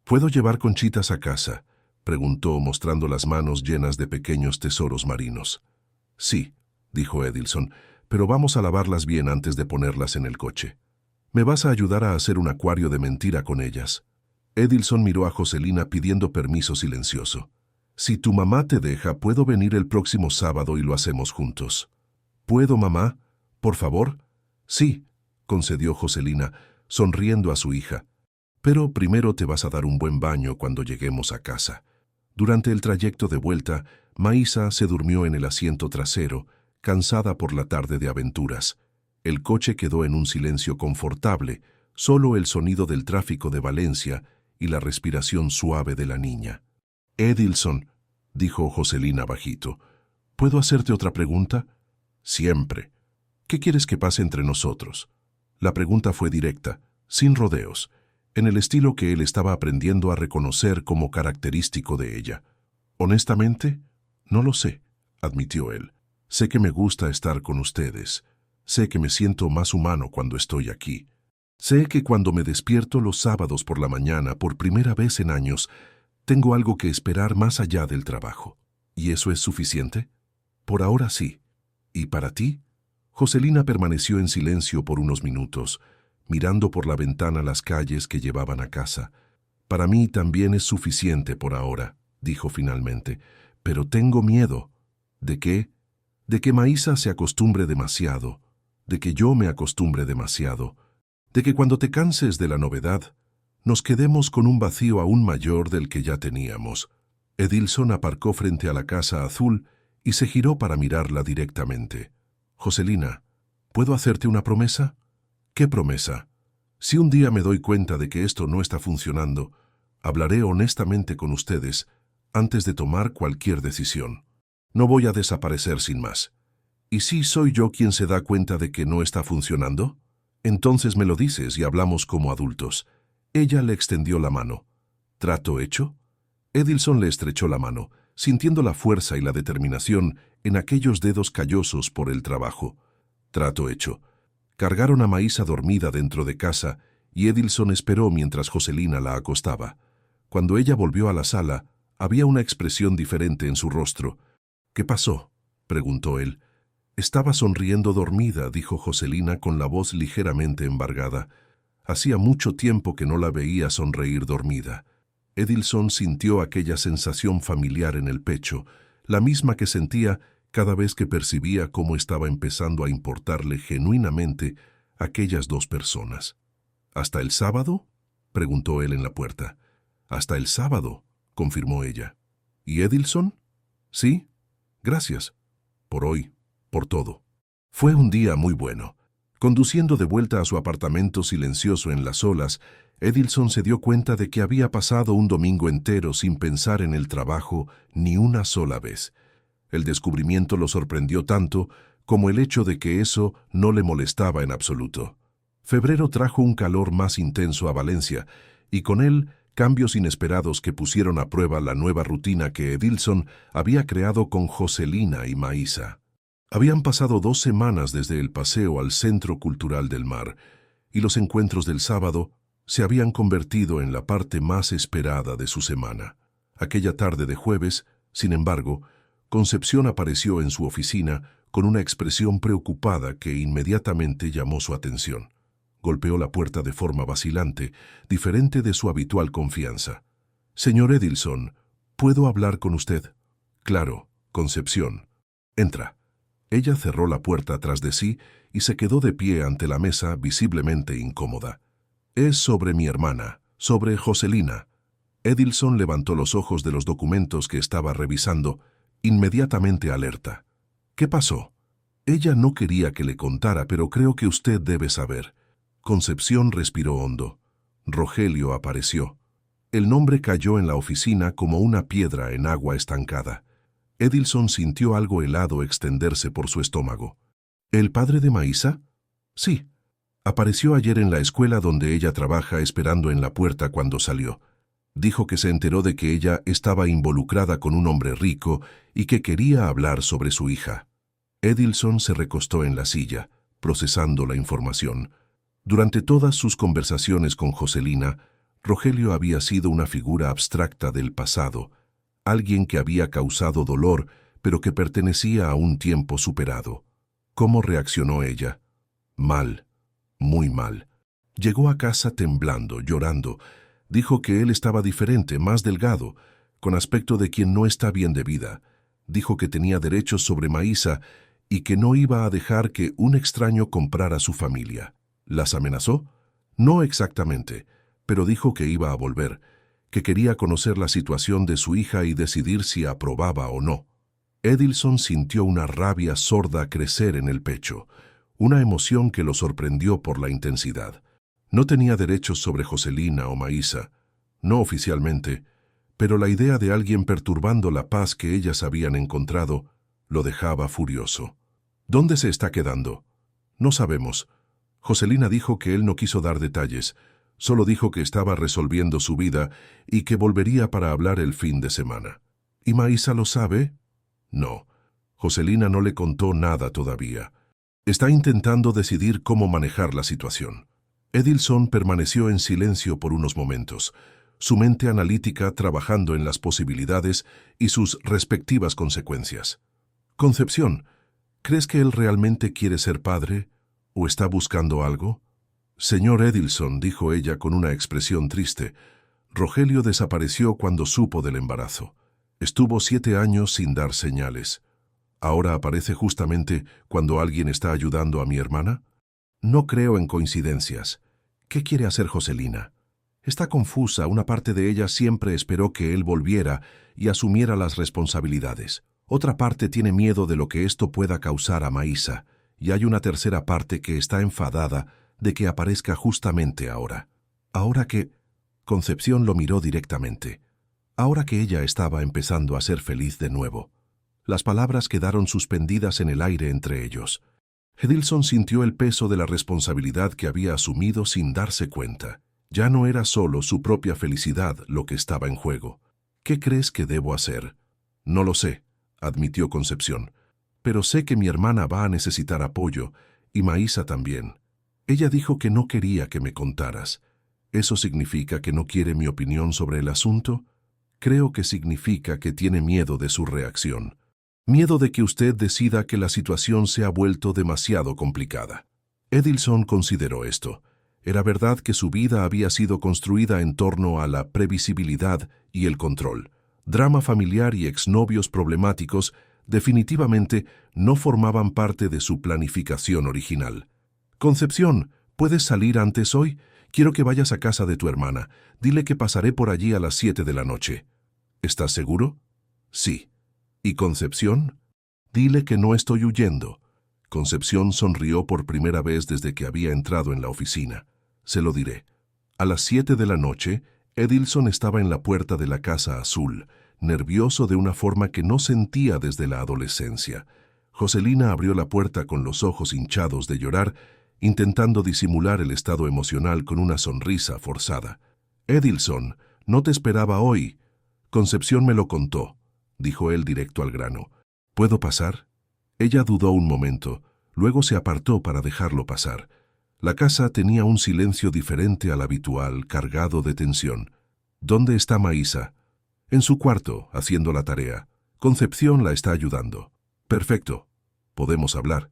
¿Puedo llevar conchitas a casa?, preguntó, mostrando las manos llenas de pequeños tesoros marinos. Sí, dijo Edilson, pero vamos a lavarlas bien antes de ponerlas en el coche. ¿Me vas a ayudar a hacer un acuario de mentira con ellas? Edilson miró a Joselina pidiendo permiso silencioso. Si tu mamá te deja, puedo venir el próximo sábado y lo hacemos juntos. ¿Puedo, mamá? ¿Por favor? Sí, concedió Joselina, sonriendo a su hija. Pero primero te vas a dar un buen baño cuando lleguemos a casa. Durante el trayecto de vuelta, Maísa se durmió en el asiento trasero, cansada por la tarde de aventuras. El coche quedó en un silencio confortable, solo el sonido del tráfico de Valencia y la respiración suave de la niña. Edilson, dijo Joselina bajito, ¿puedo hacerte otra pregunta? Siempre. ¿Qué quieres que pase entre nosotros? La pregunta fue directa, sin rodeos, en el estilo que él estaba aprendiendo a reconocer como característico de ella. Honestamente, no lo sé, admitió él. Sé que me gusta estar con ustedes. Sé que me siento más humano cuando estoy aquí. Sé que cuando me despierto los sábados por la mañana, por primera vez en años, tengo algo que esperar más allá del trabajo. ¿Y eso es suficiente? Por ahora sí. ¿Y para ti? Joselina permaneció en silencio por unos minutos, mirando por la ventana las calles que llevaban a casa. Para mí también es suficiente por ahora, dijo finalmente, pero tengo miedo. ¿De qué? de que Maísa se acostumbre demasiado, de que yo me acostumbre demasiado, de que cuando te canses de la novedad, nos quedemos con un vacío aún mayor del que ya teníamos. Edilson aparcó frente a la casa azul y se giró para mirarla directamente. Joselina, ¿puedo hacerte una promesa? ¿Qué promesa? Si un día me doy cuenta de que esto no está funcionando, hablaré honestamente con ustedes antes de tomar cualquier decisión. No voy a desaparecer sin más. ¿Y si soy yo quien se da cuenta de que no está funcionando? Entonces me lo dices y hablamos como adultos. Ella le extendió la mano. ¿Trato hecho? Edilson le estrechó la mano, sintiendo la fuerza y la determinación en aquellos dedos callosos por el trabajo. Trato hecho. Cargaron a Maísa dormida dentro de casa y Edilson esperó mientras Joselina la acostaba. Cuando ella volvió a la sala, había una expresión diferente en su rostro. ¿Qué pasó?, preguntó él. Estaba sonriendo dormida, dijo Joselina con la voz ligeramente embargada. Hacía mucho tiempo que no la veía sonreír dormida. Edilson sintió aquella sensación familiar en el pecho, la misma que sentía cada vez que percibía cómo estaba empezando a importarle genuinamente aquellas dos personas. ¿Hasta el sábado?, preguntó él en la puerta. «Hasta el sábado», confirmó ella. «¿Y Edilson?» «Sí, gracias. Por hoy, por todo». Fue un día muy bueno. Conduciendo de vuelta a su apartamento silencioso en las olas, Edilson se dio cuenta de que había pasado un domingo entero sin pensar en el trabajo ni una sola vez. El descubrimiento lo sorprendió tanto como el hecho de que eso no le molestaba en absoluto. Febrero trajo un calor más intenso a Valencia, y con él cambios inesperados que pusieron a prueba la nueva rutina que Edilson había creado con Joselina y Maísa. Habían pasado 2 semanas desde el paseo al Centro Cultural del Mar, y los encuentros del sábado se habían convertido en la parte más esperada de su semana. Aquella tarde de jueves, sin embargo, Concepción apareció en su oficina con una expresión preocupada que inmediatamente llamó su atención. Golpeó la puerta de forma vacilante, diferente de su habitual confianza. «Señor Edilson, ¿puedo hablar con usted?» «Claro, Concepción. Entra». Ella cerró la puerta tras de sí y se quedó de pie ante la mesa, visiblemente incómoda. «Es sobre mi hermana, sobre Joselina». Edilson levantó los ojos de los documentos que estaba revisando, inmediatamente alerta. «¿Qué pasó?» «Ella no quería que le contara, pero creo que usted debe saber». Concepción respiró hondo. Rogelio apareció. El nombre cayó en la oficina como una piedra en agua estancada. Edilson sintió algo helado extenderse por su estómago. ¿El padre de Maísa? Sí. Apareció ayer en la escuela donde ella trabaja, esperando en la puerta cuando salió. Dijo que se enteró de que ella estaba involucrada con un hombre rico y que quería hablar sobre su hija. Edilson se recostó en la silla, procesando la información. Durante todas sus conversaciones con Joselina, Rogelio había sido una figura abstracta del pasado, alguien que había causado dolor, pero que pertenecía a un tiempo superado. ¿Cómo reaccionó ella? Mal, muy mal. Llegó a casa temblando, llorando. Dijo que él estaba diferente, más delgado, con aspecto de quien no está bien de vida. Dijo que tenía derechos sobre Maísa y que no iba a dejar que un extraño comprara su familia. ¿Las amenazó? No exactamente, pero dijo que iba a volver, que quería conocer la situación de su hija y decidir si aprobaba o no. Edilson sintió una rabia sorda crecer en el pecho, una emoción que lo sorprendió por la intensidad. No tenía derechos sobre Joselina o Maísa, no oficialmente, pero la idea de alguien perturbando la paz que ellas habían encontrado lo dejaba furioso. ¿Dónde se está quedando? No sabemos. Joselina dijo que él no quiso dar detalles, solo dijo que estaba resolviendo su vida y que volvería para hablar el fin de semana. ¿Y Maísa lo sabe? No. Joselina no le contó nada todavía. Está intentando decidir cómo manejar la situación. Edilson permaneció en silencio por unos momentos, su mente analítica trabajando en las posibilidades y sus respectivas consecuencias. Concepción, ¿crees que él realmente quiere ser padre o está buscando algo? Señor Edilson, dijo ella con una expresión triste, Rogelio desapareció cuando supo del embarazo. Estuvo 7 años sin dar señales. ¿Ahora aparece justamente cuando alguien está ayudando a mi hermana? No creo en coincidencias. ¿Qué quiere hacer Joselina? Está confusa, una parte de ella siempre esperó que él volviera y asumiera las responsabilidades. Otra parte tiene miedo de lo que esto pueda causar a Maísa, y hay una tercera parte que está enfadada de que aparezca justamente ahora. Ahora que... Concepción lo miró directamente. Ahora que ella estaba empezando a ser feliz de nuevo. Las palabras quedaron suspendidas en el aire entre ellos. Edilson sintió el peso de la responsabilidad que había asumido sin darse cuenta. Ya no era solo su propia felicidad lo que estaba en juego. ¿Qué crees que debo hacer? No lo sé, admitió Concepción. Pero sé que mi hermana va a necesitar apoyo, y Maísa también. Ella dijo que no quería que me contaras. ¿Eso significa que no quiere mi opinión sobre el asunto? Creo que significa que tiene miedo de su reacción. Miedo de que usted decida que la situación se ha vuelto demasiado complicada. Edilson consideró esto. Era verdad que su vida había sido construida en torno a la previsibilidad y el control. Drama familiar y exnovios problemáticos definitivamente no formaban parte de su planificación original. Concepción, ¿puedes salir antes hoy? Quiero que vayas a casa de tu hermana. Dile que pasaré por allí a las 7 de la noche. ¿Estás seguro? Sí. ¿Y Concepción? Dile que no estoy huyendo. Concepción sonrió por primera vez desde que había entrado en la oficina. Se lo diré. A las 7 de la noche, Edilson estaba en la puerta de la Casa Azul, nervioso de una forma que no sentía desde la adolescencia. Joselina abrió la puerta con los ojos hinchados de llorar, intentando disimular el estado emocional con una sonrisa forzada. Edilson, no te esperaba hoy. Concepción me lo contó, dijo él directo al grano. ¿Puedo pasar? Ella dudó un momento, luego se apartó para dejarlo pasar. La casa tenía un silencio diferente al habitual, cargado de tensión. ¿Dónde está Maísa? En su cuarto, haciendo la tarea. Concepción la está ayudando. Perfecto. Podemos hablar.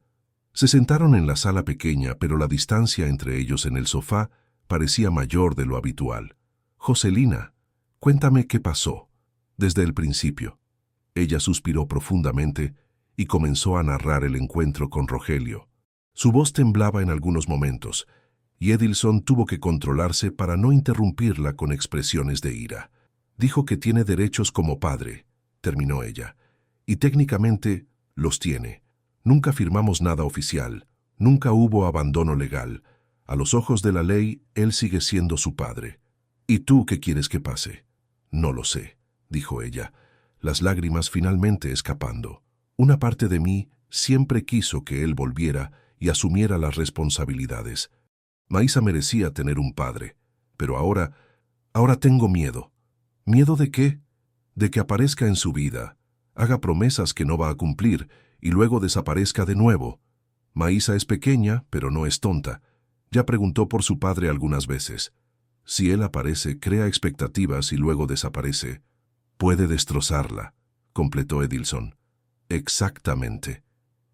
Se sentaron en la sala pequeña, pero la distancia entre ellos en el sofá parecía mayor de lo habitual. Joselina, cuéntame qué pasó. Desde el principio. Ella suspiró profundamente y comenzó a narrar el encuentro con Rogelio. Su voz temblaba en algunos momentos, y Edilson tuvo que controlarse para no interrumpirla con expresiones de ira. Dijo que tiene derechos como padre, terminó ella, y técnicamente los tiene. Nunca firmamos nada oficial, nunca hubo abandono legal. A los ojos de la ley, él sigue siendo su padre. ¿Y tú qué quieres que pase? No lo sé, dijo ella, las lágrimas finalmente escapando. Una parte de mí siempre quiso que él volviera y asumiera las responsabilidades. Maísa merecía tener un padre, pero ahora tengo miedo. ¿Miedo de qué? De que aparezca en su vida, haga promesas que no va a cumplir y luego desaparezca de nuevo. Maísa es pequeña, pero no es tonta. Ya preguntó por su padre algunas veces. Si él aparece, crea expectativas y luego desaparece. Puede destrozarla, completó Edilson. Exactamente.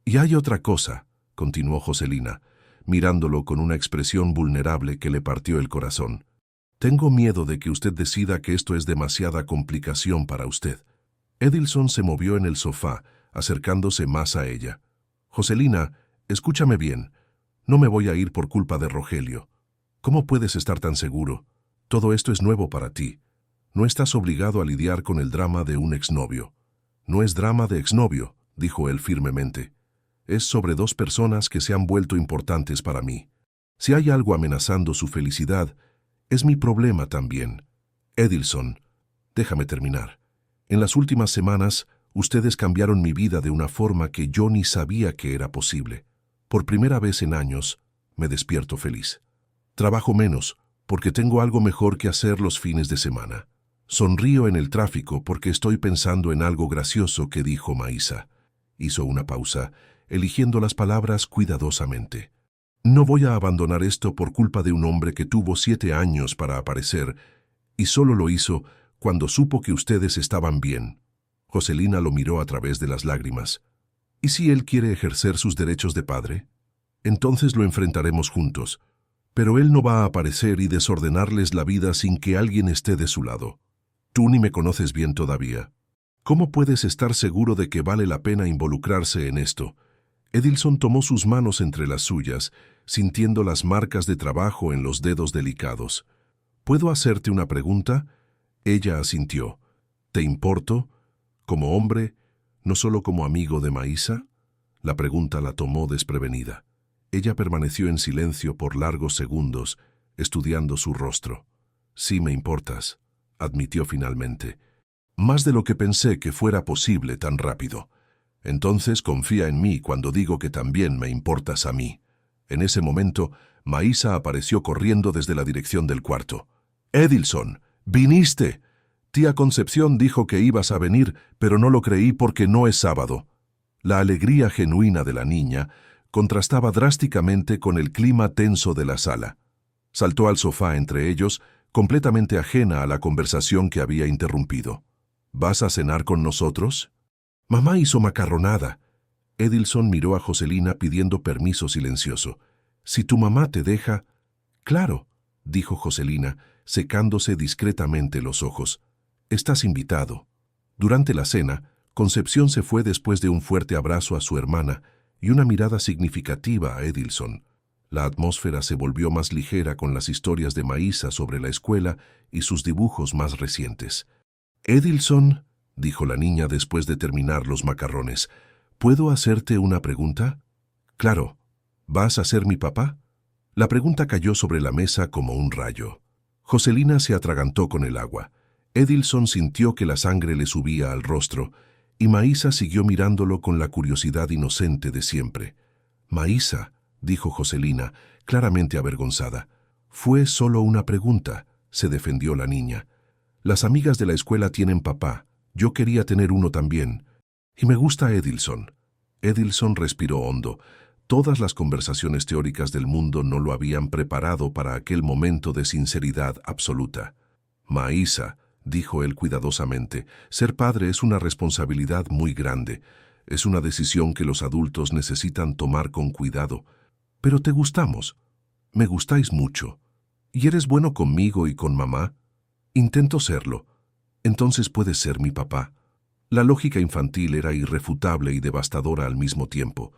Y hay otra cosa, continuó Joselina, mirándolo con una expresión vulnerable que le partió el corazón. Tengo miedo de que usted decida que esto es demasiada complicación para usted. Edilson se movió en el sofá, acercándose más a ella. Joselina, escúchame bien. No me voy a ir por culpa de Rogelio. ¿Cómo puedes estar tan seguro? Todo esto es nuevo para ti. No estás obligado a lidiar con el drama de un exnovio. No es drama de exnovio, dijo él firmemente. Es sobre dos personas que se han vuelto importantes para mí. Si hay algo amenazando su felicidad, es mi problema también. Edilson, déjame terminar. En las últimas semanas, ustedes cambiaron mi vida de una forma que yo ni sabía que era posible. Por primera vez en años, me despierto feliz. Trabajo menos, porque tengo algo mejor que hacer los fines de semana. Sonrío en el tráfico porque estoy pensando en algo gracioso que dijo Maísa. Hizo una pausa, eligiendo las palabras cuidadosamente. No voy a abandonar esto por culpa de un hombre que tuvo 7 años para aparecer y solo lo hizo cuando supo que ustedes estaban bien. Joselina lo miró a través de las lágrimas. ¿Y si él quiere ejercer sus derechos de padre? Entonces lo enfrentaremos juntos. Pero él no va a aparecer y desordenarles la vida sin que alguien esté de su lado. Tú ni me conoces bien todavía. ¿Cómo puedes estar seguro de que vale la pena involucrarse en esto? Edilson tomó sus manos entre las suyas, sintiendo las marcas de trabajo en los dedos delicados. ¿Puedo hacerte una pregunta? Ella asintió. ¿Te importo? ¿Como hombre, no solo como amigo de Maísa? La pregunta la tomó desprevenida. Ella permaneció en silencio por largos segundos, estudiando su rostro. Sí me importas, admitió finalmente. Más de lo que pensé que fuera posible tan rápido. Entonces confía en mí cuando digo que también me importas a mí. En ese momento, Maísa apareció corriendo desde la dirección del cuarto. «Edilson, ¡viniste! Tía Concepción dijo que ibas a venir, pero no lo creí porque no es sábado». La alegría genuina de la niña contrastaba drásticamente con el clima tenso de la sala. Saltó al sofá entre ellos, completamente ajena a la conversación que había interrumpido. «¿Vas a cenar con nosotros?» «Mamá hizo macarronada». Edilson miró a Joselina pidiendo permiso silencioso. «Si tu mamá te deja...» «Claro», dijo Joselina, secándose discretamente los ojos. «Estás invitado». Durante la cena, Concepción se fue después de un fuerte abrazo a su hermana y una mirada significativa a Edilson. La atmósfera se volvió más ligera con las historias de Maísa sobre la escuela y sus dibujos más recientes. «Edilson», dijo la niña después de terminar los macarrones, «¿puedo hacerte una pregunta?» «Claro. ¿Vas a ser mi papá?» La pregunta cayó sobre la mesa como un rayo. Joselina se atragantó con el agua. Edilson sintió que la sangre le subía al rostro, y Maísa siguió mirándolo con la curiosidad inocente de siempre. «Maísa», dijo Joselina, claramente avergonzada. «Fue solo una pregunta», se defendió la niña. «Las amigas de la escuela tienen papá. Yo quería tener uno también. Y me gusta Edilson». Edilson respiró hondo. Todas las conversaciones teóricas del mundo no lo habían preparado para aquel momento de sinceridad absoluta. «Maísa», dijo él cuidadosamente, «ser padre es una responsabilidad muy grande. Es una decisión que los adultos necesitan tomar con cuidado. Pero te gustamos. Me gustáis mucho. ¿Y eres bueno conmigo y con mamá?» «Intento serlo. Entonces puedes ser mi papá». La lógica infantil era irrefutable y devastadora al mismo tiempo.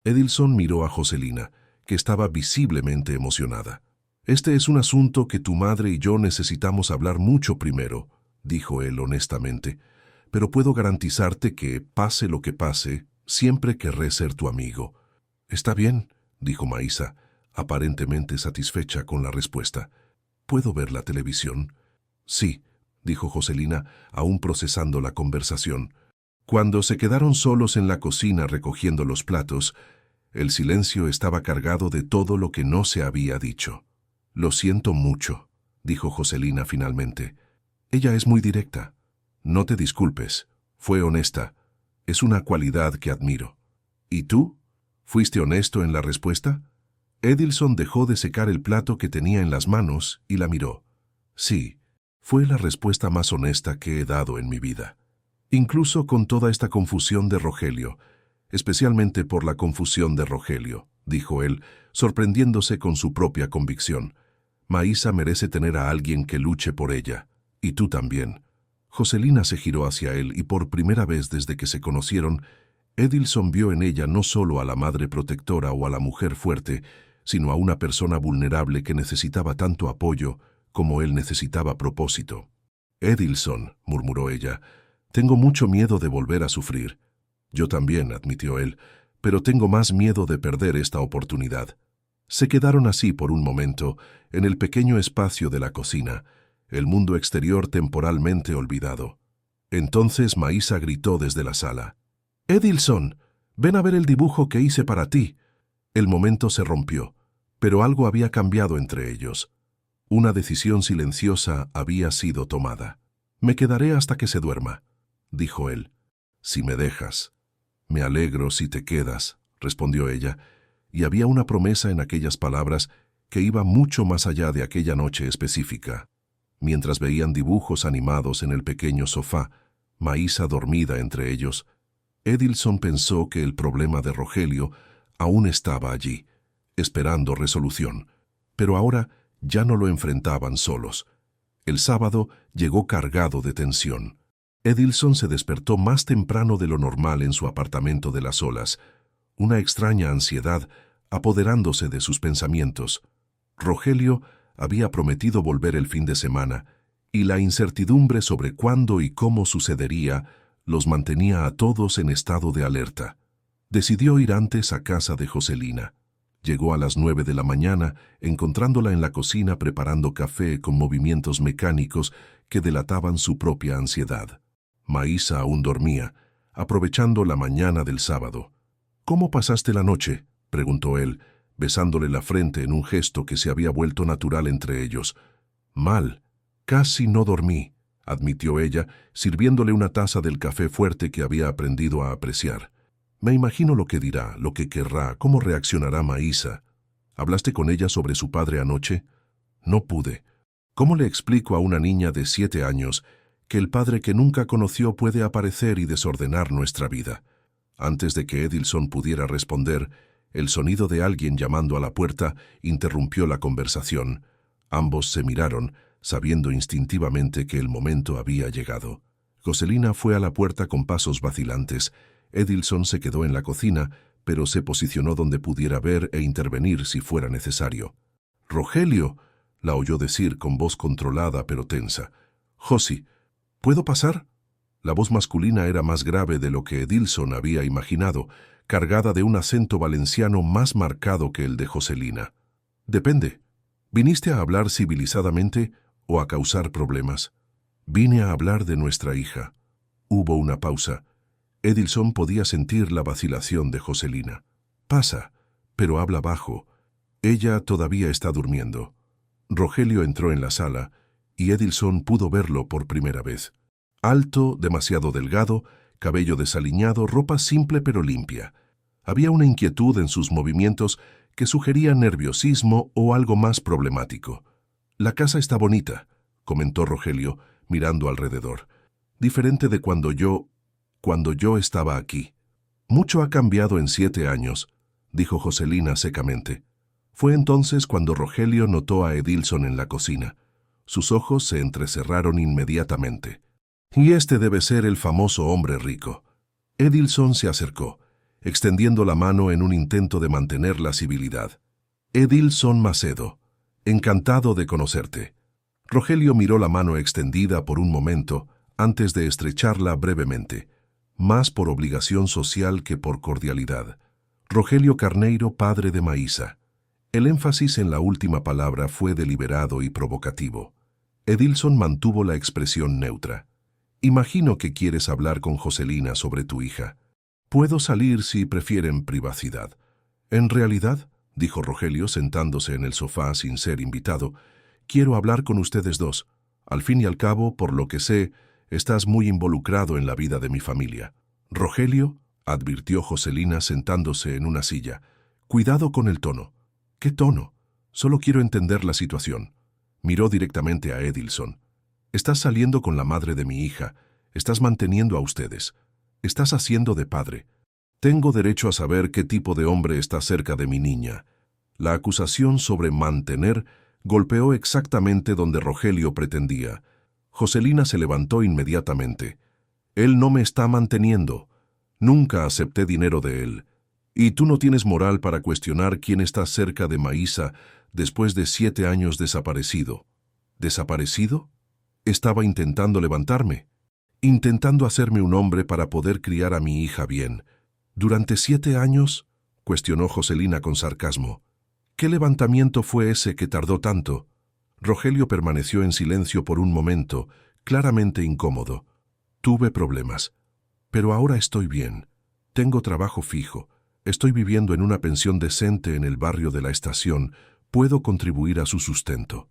Edilson miró a Joselina, que estaba visiblemente emocionada. «Este es un asunto que tu madre y yo necesitamos hablar mucho primero», dijo él honestamente, «pero puedo garantizarte que, pase lo que pase, siempre querré ser tu amigo». «Está bien», dijo Maísa, aparentemente satisfecha con la respuesta. «¿Puedo ver la televisión?» «Sí», dijo Joselina, aún procesando la conversación. Cuando se quedaron solos en la cocina recogiendo los platos, el silencio estaba cargado de todo lo que no se había dicho. «Lo siento mucho», dijo Joselina finalmente. «Ella es muy directa. No te disculpes. Fue honesta. Es una cualidad que admiro». «¿Y tú? ¿Fuiste honesto en la respuesta?» Edilson dejó de secar el plato que tenía en las manos y la miró. «Sí, fue la respuesta más honesta que he dado en mi vida. Incluso con toda esta confusión de Rogelio, especialmente por la confusión de Rogelio», dijo él, sorprendiéndose con su propia convicción. «Maísa merece tener a alguien que luche por ella, y tú también». Joselina se giró hacia él y por primera vez desde que se conocieron, Edilson vio en ella no solo a la madre protectora o a la mujer fuerte, sino a una persona vulnerable que necesitaba tanto apoyo como él necesitaba propósito. «Edilson», murmuró ella, «tengo mucho miedo de volver a sufrir». «Yo también», admitió él, «pero tengo más miedo de perder esta oportunidad». Se quedaron así por un momento, en el pequeño espacio de la cocina, el mundo exterior temporalmente olvidado. Entonces Maísa gritó desde la sala. «Edilson, ven a ver el dibujo que hice para ti». El momento se rompió, pero algo había cambiado entre ellos. Una decisión silenciosa había sido tomada. «Me quedaré hasta que se duerma», dijo él. «Si me dejas». «Me alegro si te quedas», respondió ella, y había una promesa en aquellas palabras que iba mucho más allá de aquella noche específica. Mientras veían dibujos animados en el pequeño sofá, Maísa dormida entre ellos, Edilson pensó que el problema de Rogelio aún estaba allí, esperando resolución, pero ahora ya no lo enfrentaban solos. El sábado llegó cargado de tensión. Edilson se despertó más temprano de lo normal en su apartamento de las olas, una extraña ansiedad apoderándose de sus pensamientos. Rogelio había prometido volver el fin de semana, y la incertidumbre sobre cuándo y cómo sucedería los mantenía a todos en estado de alerta. Decidió ir antes a casa de Joselina. Llegó a las 9 de la mañana, encontrándola en la cocina preparando café con movimientos mecánicos que delataban su propia ansiedad. Maísa aún dormía, aprovechando la mañana del sábado. «¿Cómo pasaste la noche?», preguntó él, besándole la frente en un gesto que se había vuelto natural entre ellos. «Mal. Casi no dormí», admitió ella, sirviéndole una taza del café fuerte que había aprendido a apreciar. «Me imagino lo que dirá, lo que querrá, cómo reaccionará Maísa. ¿Hablaste con ella sobre su padre anoche?». «No pude. ¿Cómo le explico a una niña de 7 años que el padre que nunca conoció puede aparecer y desordenar nuestra vida?». Antes de que Edilson pudiera responder, el sonido de alguien llamando a la puerta interrumpió la conversación. Ambos se miraron, sabiendo instintivamente que el momento había llegado. Joselina fue a la puerta con pasos vacilantes. Edilson se quedó en la cocina, pero se posicionó donde pudiera ver e intervenir si fuera necesario. «Rogelio», la oyó decir con voz controlada pero tensa. «Josi, ¿puedo pasar?». La voz masculina era más grave de lo que Edilson había imaginado, cargada de un acento valenciano más marcado que el de Joselina. «Depende. ¿Viniste a hablar civilizadamente o a causar problemas?». «Vine a hablar de nuestra hija». Hubo una pausa. Edilson podía sentir la vacilación de Joselina. «Pasa, pero habla bajo. Ella todavía está durmiendo». Rogelio entró en la sala y Edilson pudo verlo por primera vez. Alto, demasiado delgado, cabello desaliñado, ropa simple pero limpia. Había una inquietud en sus movimientos que sugería nerviosismo o algo más problemático. «La casa está bonita», comentó Rogelio, mirando alrededor. «Diferente de cuando yo estaba aquí». «Mucho ha cambiado en 7 años», dijo Joselina secamente. Fue entonces cuando Rogelio notó a Edilson en la cocina. Sus ojos se entrecerraron inmediatamente. «Y este debe ser el famoso hombre rico». Edilson se acercó, extendiendo la mano en un intento de mantener la civilidad. «Edilson Macedo, encantado de conocerte». Rogelio miró la mano extendida por un momento antes de estrecharla brevemente, más por obligación social que por cordialidad. «Rogelio Carneiro, padre de Maísa». El énfasis en la última palabra fue deliberado y provocativo. Edilson mantuvo la expresión neutra. «Imagino que quieres hablar con Joselina sobre tu hija. Puedo salir si prefieren privacidad». «En realidad», dijo Rogelio sentándose en el sofá sin ser invitado, «quiero hablar con ustedes dos. Al fin y al cabo, por lo que sé, estás muy involucrado en la vida de mi familia». «Rogelio», advirtió Joselina sentándose en una silla, «cuidado con el tono». «¿Qué tono? Solo quiero entender la situación». Miró directamente a Edilson. «Estás saliendo con la madre de mi hija. Estás manteniendo a ustedes. Estás haciendo de padre. Tengo derecho a saber qué tipo de hombre está cerca de mi niña». La acusación sobre mantener golpeó exactamente donde Rogelio pretendía. Joselina se levantó inmediatamente. «Él no me está manteniendo. Nunca acepté dinero de él. Y tú no tienes moral para cuestionar quién está cerca de Maísa después de 7 años desaparecido». «¿Desaparecido?». «Estaba intentando levantarme, intentando hacerme un hombre para poder criar a mi hija bien». «¿Durante 7 años?», cuestionó Joselina con sarcasmo. «¿Qué levantamiento fue ese que tardó tanto?». Rogelio permaneció en silencio por un momento, claramente incómodo. «Tuve problemas, pero ahora estoy bien. Tengo trabajo fijo. Estoy viviendo en una pensión decente en el barrio de la Estación. Puedo contribuir a su sustento».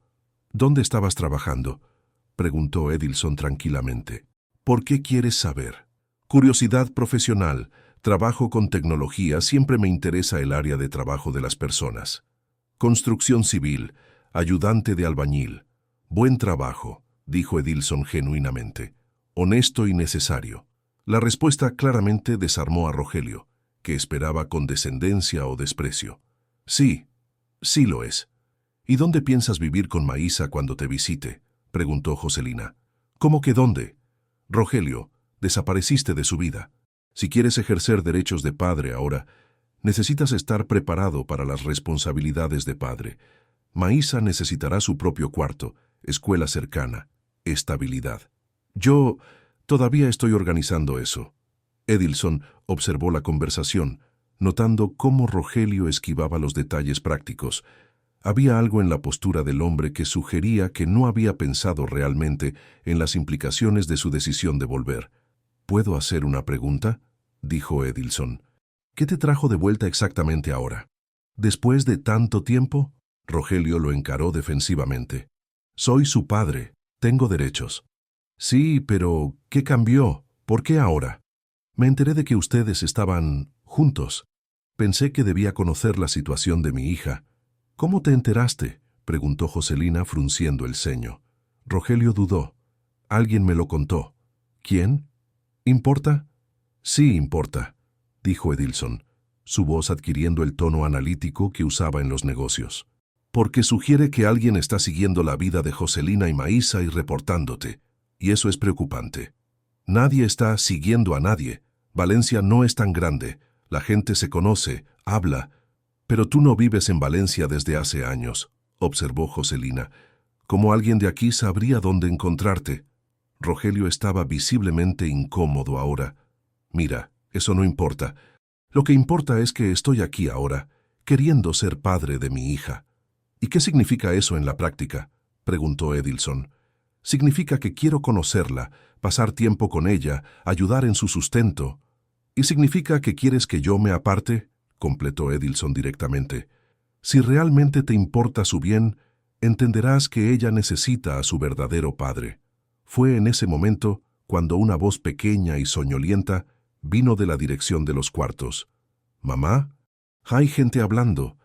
«¿Dónde estabas trabajando?», preguntó Edilson tranquilamente. «¿Por qué quieres saber?». «Curiosidad profesional. Trabajo con tecnología. Siempre me interesa el área de trabajo de las personas». «Construcción civil. Ayudante de albañil». «Buen trabajo», dijo Edilson genuinamente. «Honesto y necesario». La respuesta claramente desarmó a Rogelio, que esperaba condescendencia o desprecio. «Sí, sí lo es». «¿Y dónde piensas vivir con Maísa cuando te visite?», preguntó Joselina. «¿Cómo que dónde?». Rogelio, desapareciste de su vida. Si quieres ejercer derechos de padre ahora, necesitas estar preparado para las responsabilidades de padre. Maísa necesitará su propio cuarto, escuela cercana, estabilidad. Yo todavía estoy organizando eso. Edilson observó la conversación, notando cómo Rogelio esquivaba los detalles prácticos. Había algo en la postura del hombre que sugería que no había pensado realmente en las implicaciones de su decisión de volver. ¿Puedo hacer una pregunta?, dijo Edilson. ¿Qué te trajo de vuelta exactamente ahora? ¿Después de tanto tiempo? Rogelio lo encaró defensivamente. Soy su padre. Tengo derechos. Sí, pero ¿qué cambió? ¿Por qué ahora? Me enteré de que ustedes estaban juntos. Pensé que debía conocer la situación de mi hija. ¿Cómo te enteraste?, preguntó Joselina frunciendo el ceño. Rogelio dudó. Alguien me lo contó. ¿Quién? ¿Importa? Sí, importa, dijo Edilson, su voz adquiriendo el tono analítico que usaba en los negocios. Porque sugiere que alguien está siguiendo la vida de Joselina y Maísa y reportándote, y eso es preocupante. Nadie está siguiendo a nadie. Valencia no es tan grande, la gente se conoce, habla. Pero tú no vives en Valencia desde hace años, observó Joselina. ¿Cómo alguien de aquí sabría dónde encontrarte? Rogelio estaba visiblemente incómodo ahora. Mira, eso no importa. Lo que importa es que estoy aquí ahora, queriendo ser padre de mi hija. ¿Y qué significa eso en la práctica?, preguntó Edilson. Significa que quiero conocerla, pasar tiempo con ella, ayudar en su sustento. ¿Y significa que quieres que yo me aparte?, completó Edilson directamente. Si realmente te importa su bien, entenderás que ella necesita a su verdadero padre. Fue en ese momento cuando una voz pequeña y soñolienta vino de la dirección de los cuartos. «¿Mamá? Hay gente hablando».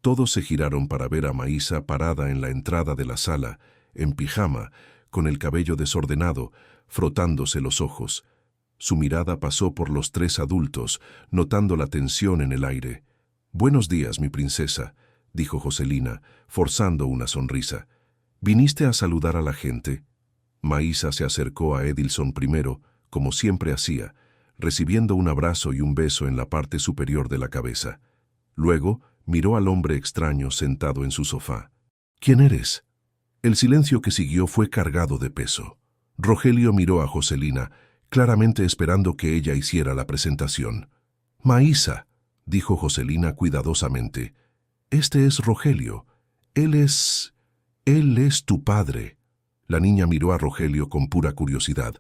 Todos se giraron para ver a Maísa parada en la entrada de la sala, en pijama, con el cabello desordenado, frotándose los ojos. Su mirada pasó por los tres adultos, notando la tensión en el aire. «Buenos días, mi princesa», dijo Joselina, forzando una sonrisa. «¿Viniste a saludar a la gente?» Maísa se acercó a Edilson primero, como siempre hacía, recibiendo un abrazo y un beso en la parte superior de la cabeza. Luego miró al hombre extraño sentado en su sofá. «¿Quién eres?». El silencio que siguió fue cargado de peso. Rogelio miró a Joselina, claramente esperando que ella hiciera la presentación. «Maísa», dijo Joselina cuidadosamente. «Este es Rogelio. Él es tu padre». La niña miró a Rogelio con pura curiosidad,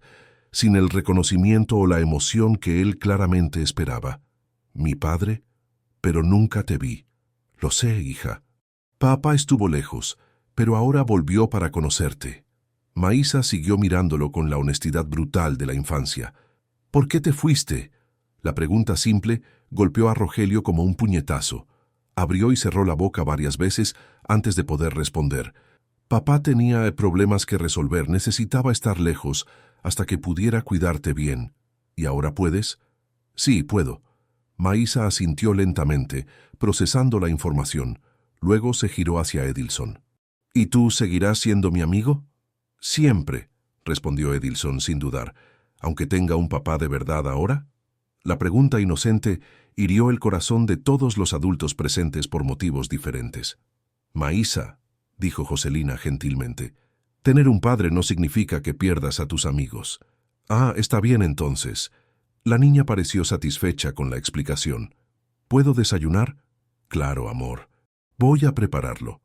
sin el reconocimiento o la emoción que él claramente esperaba. «¿Mi padre? Pero nunca te vi». «Lo sé, hija. Papá estuvo lejos, pero ahora volvió para conocerte». Maísa siguió mirándolo con la honestidad brutal de la infancia. «¿Por qué te fuiste?». La pregunta simple golpeó a Rogelio como un puñetazo. Abrió y cerró la boca varias veces antes de poder responder. «Papá tenía problemas que resolver, necesitaba estar lejos hasta que pudiera cuidarte bien. ¿Y ahora puedes?». «Sí, puedo». Maísa asintió lentamente, procesando la información. Luego se giró hacia Edilson. «¿Y tú seguirás siendo mi amigo?». «Siempre», respondió Edilson sin dudar, «aunque tenga un papá de verdad ahora». La pregunta inocente hirió el corazón de todos los adultos presentes por motivos diferentes. «Maísa», dijo Joselina gentilmente, «tener un padre no significa que pierdas a tus amigos». «Ah, está bien entonces». La niña pareció satisfecha con la explicación. «¿Puedo desayunar?». «Claro, amor. Voy a prepararlo».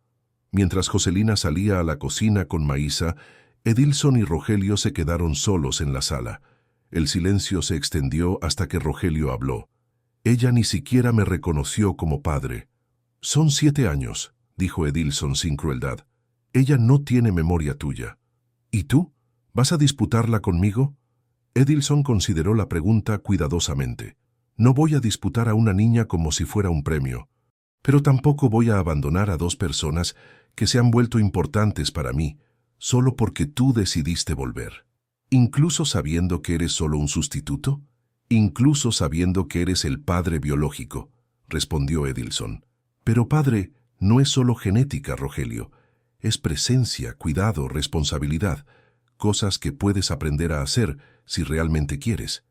Mientras Joselina salía a la cocina con Maísa, Edilson y Rogelio se quedaron solos en la sala. El silencio se extendió hasta que Rogelio habló. «Ella ni siquiera me reconoció como padre». «Son 7 años», dijo Edilson sin crueldad. «Ella no tiene memoria tuya». «¿Y tú? ¿Vas a disputarla conmigo?». Edilson consideró la pregunta cuidadosamente. «No voy a disputar a una niña como si fuera un premio. Pero tampoco voy a abandonar a 2 personas que se han vuelto importantes para mí, solo porque tú decidiste volver. Incluso sabiendo que eres solo un sustituto, incluso sabiendo que eres el padre biológico», respondió Edilson. «Pero padre no es solo genética, Rogelio. Es presencia, cuidado, responsabilidad. cosas que puedes aprender a hacer si realmente quieres.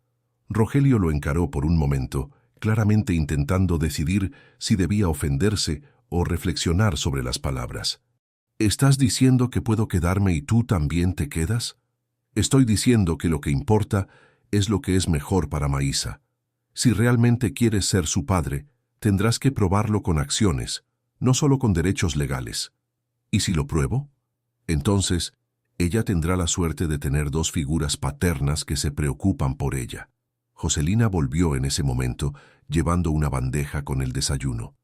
Rogelio lo encaró por un momento, claramente intentando decidir si debía ofenderse o reflexionar sobre las palabras. ¿Estás diciendo que puedo quedarme y tú también te quedas? Estoy diciendo que lo que importa es lo que es mejor para Maísa. Si realmente quieres ser su padre, tendrás que probarlo con acciones, no solo con derechos legales. ¿Y si lo pruebo? Entonces, ella tendrá la suerte de tener dos figuras paternas que se preocupan por ella. Joselina volvió en ese momento, llevando una bandeja con el desayuno.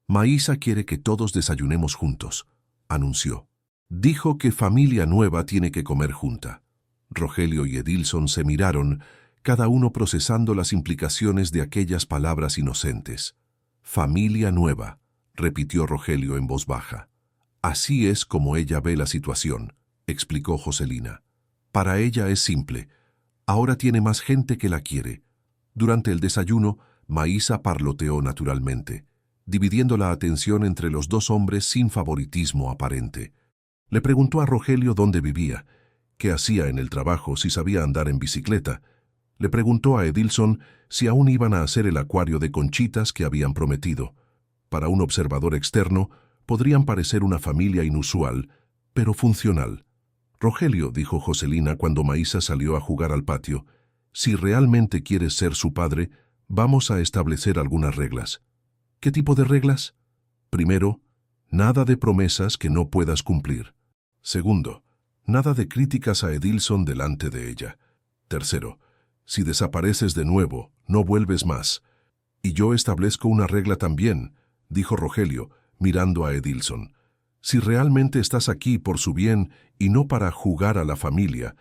Maísa quiere que todos desayunemos juntos, anunció. Dijo que familia nueva tiene que comer junta. Rogelio y Edilson se miraron, cada uno procesando las implicaciones de aquellas palabras inocentes. Familia nueva, repitió Rogelio en voz baja. Así es como ella ve la situación, explicó Joselina. Para ella es simple. Ahora tiene más gente que la quiere. Durante el desayuno, Maísa parloteó naturalmente, dividiendo la atención entre los dos hombres sin favoritismo aparente. Le preguntó a Rogelio dónde vivía, qué hacía en el trabajo, si sabía andar en bicicleta. Le preguntó a Edilson si aún iban a hacer el acuario de conchitas que habían prometido. Para un observador externo, podrían parecer una familia inusual, pero funcional. Rogelio, dijo Joselina cuando Maísa salió a jugar al patio, si realmente quieres ser su padre, vamos a establecer algunas reglas. ¿Qué tipo de reglas? Primero, nada de promesas que no puedas cumplir. Segundo, nada de críticas a Edilson delante de ella. Tercero, si desapareces de nuevo, no vuelves más. Y yo establezco una regla también, dijo Rogelio, mirando a Edilson. Si realmente estás aquí por su bien y no para jugar a la familia,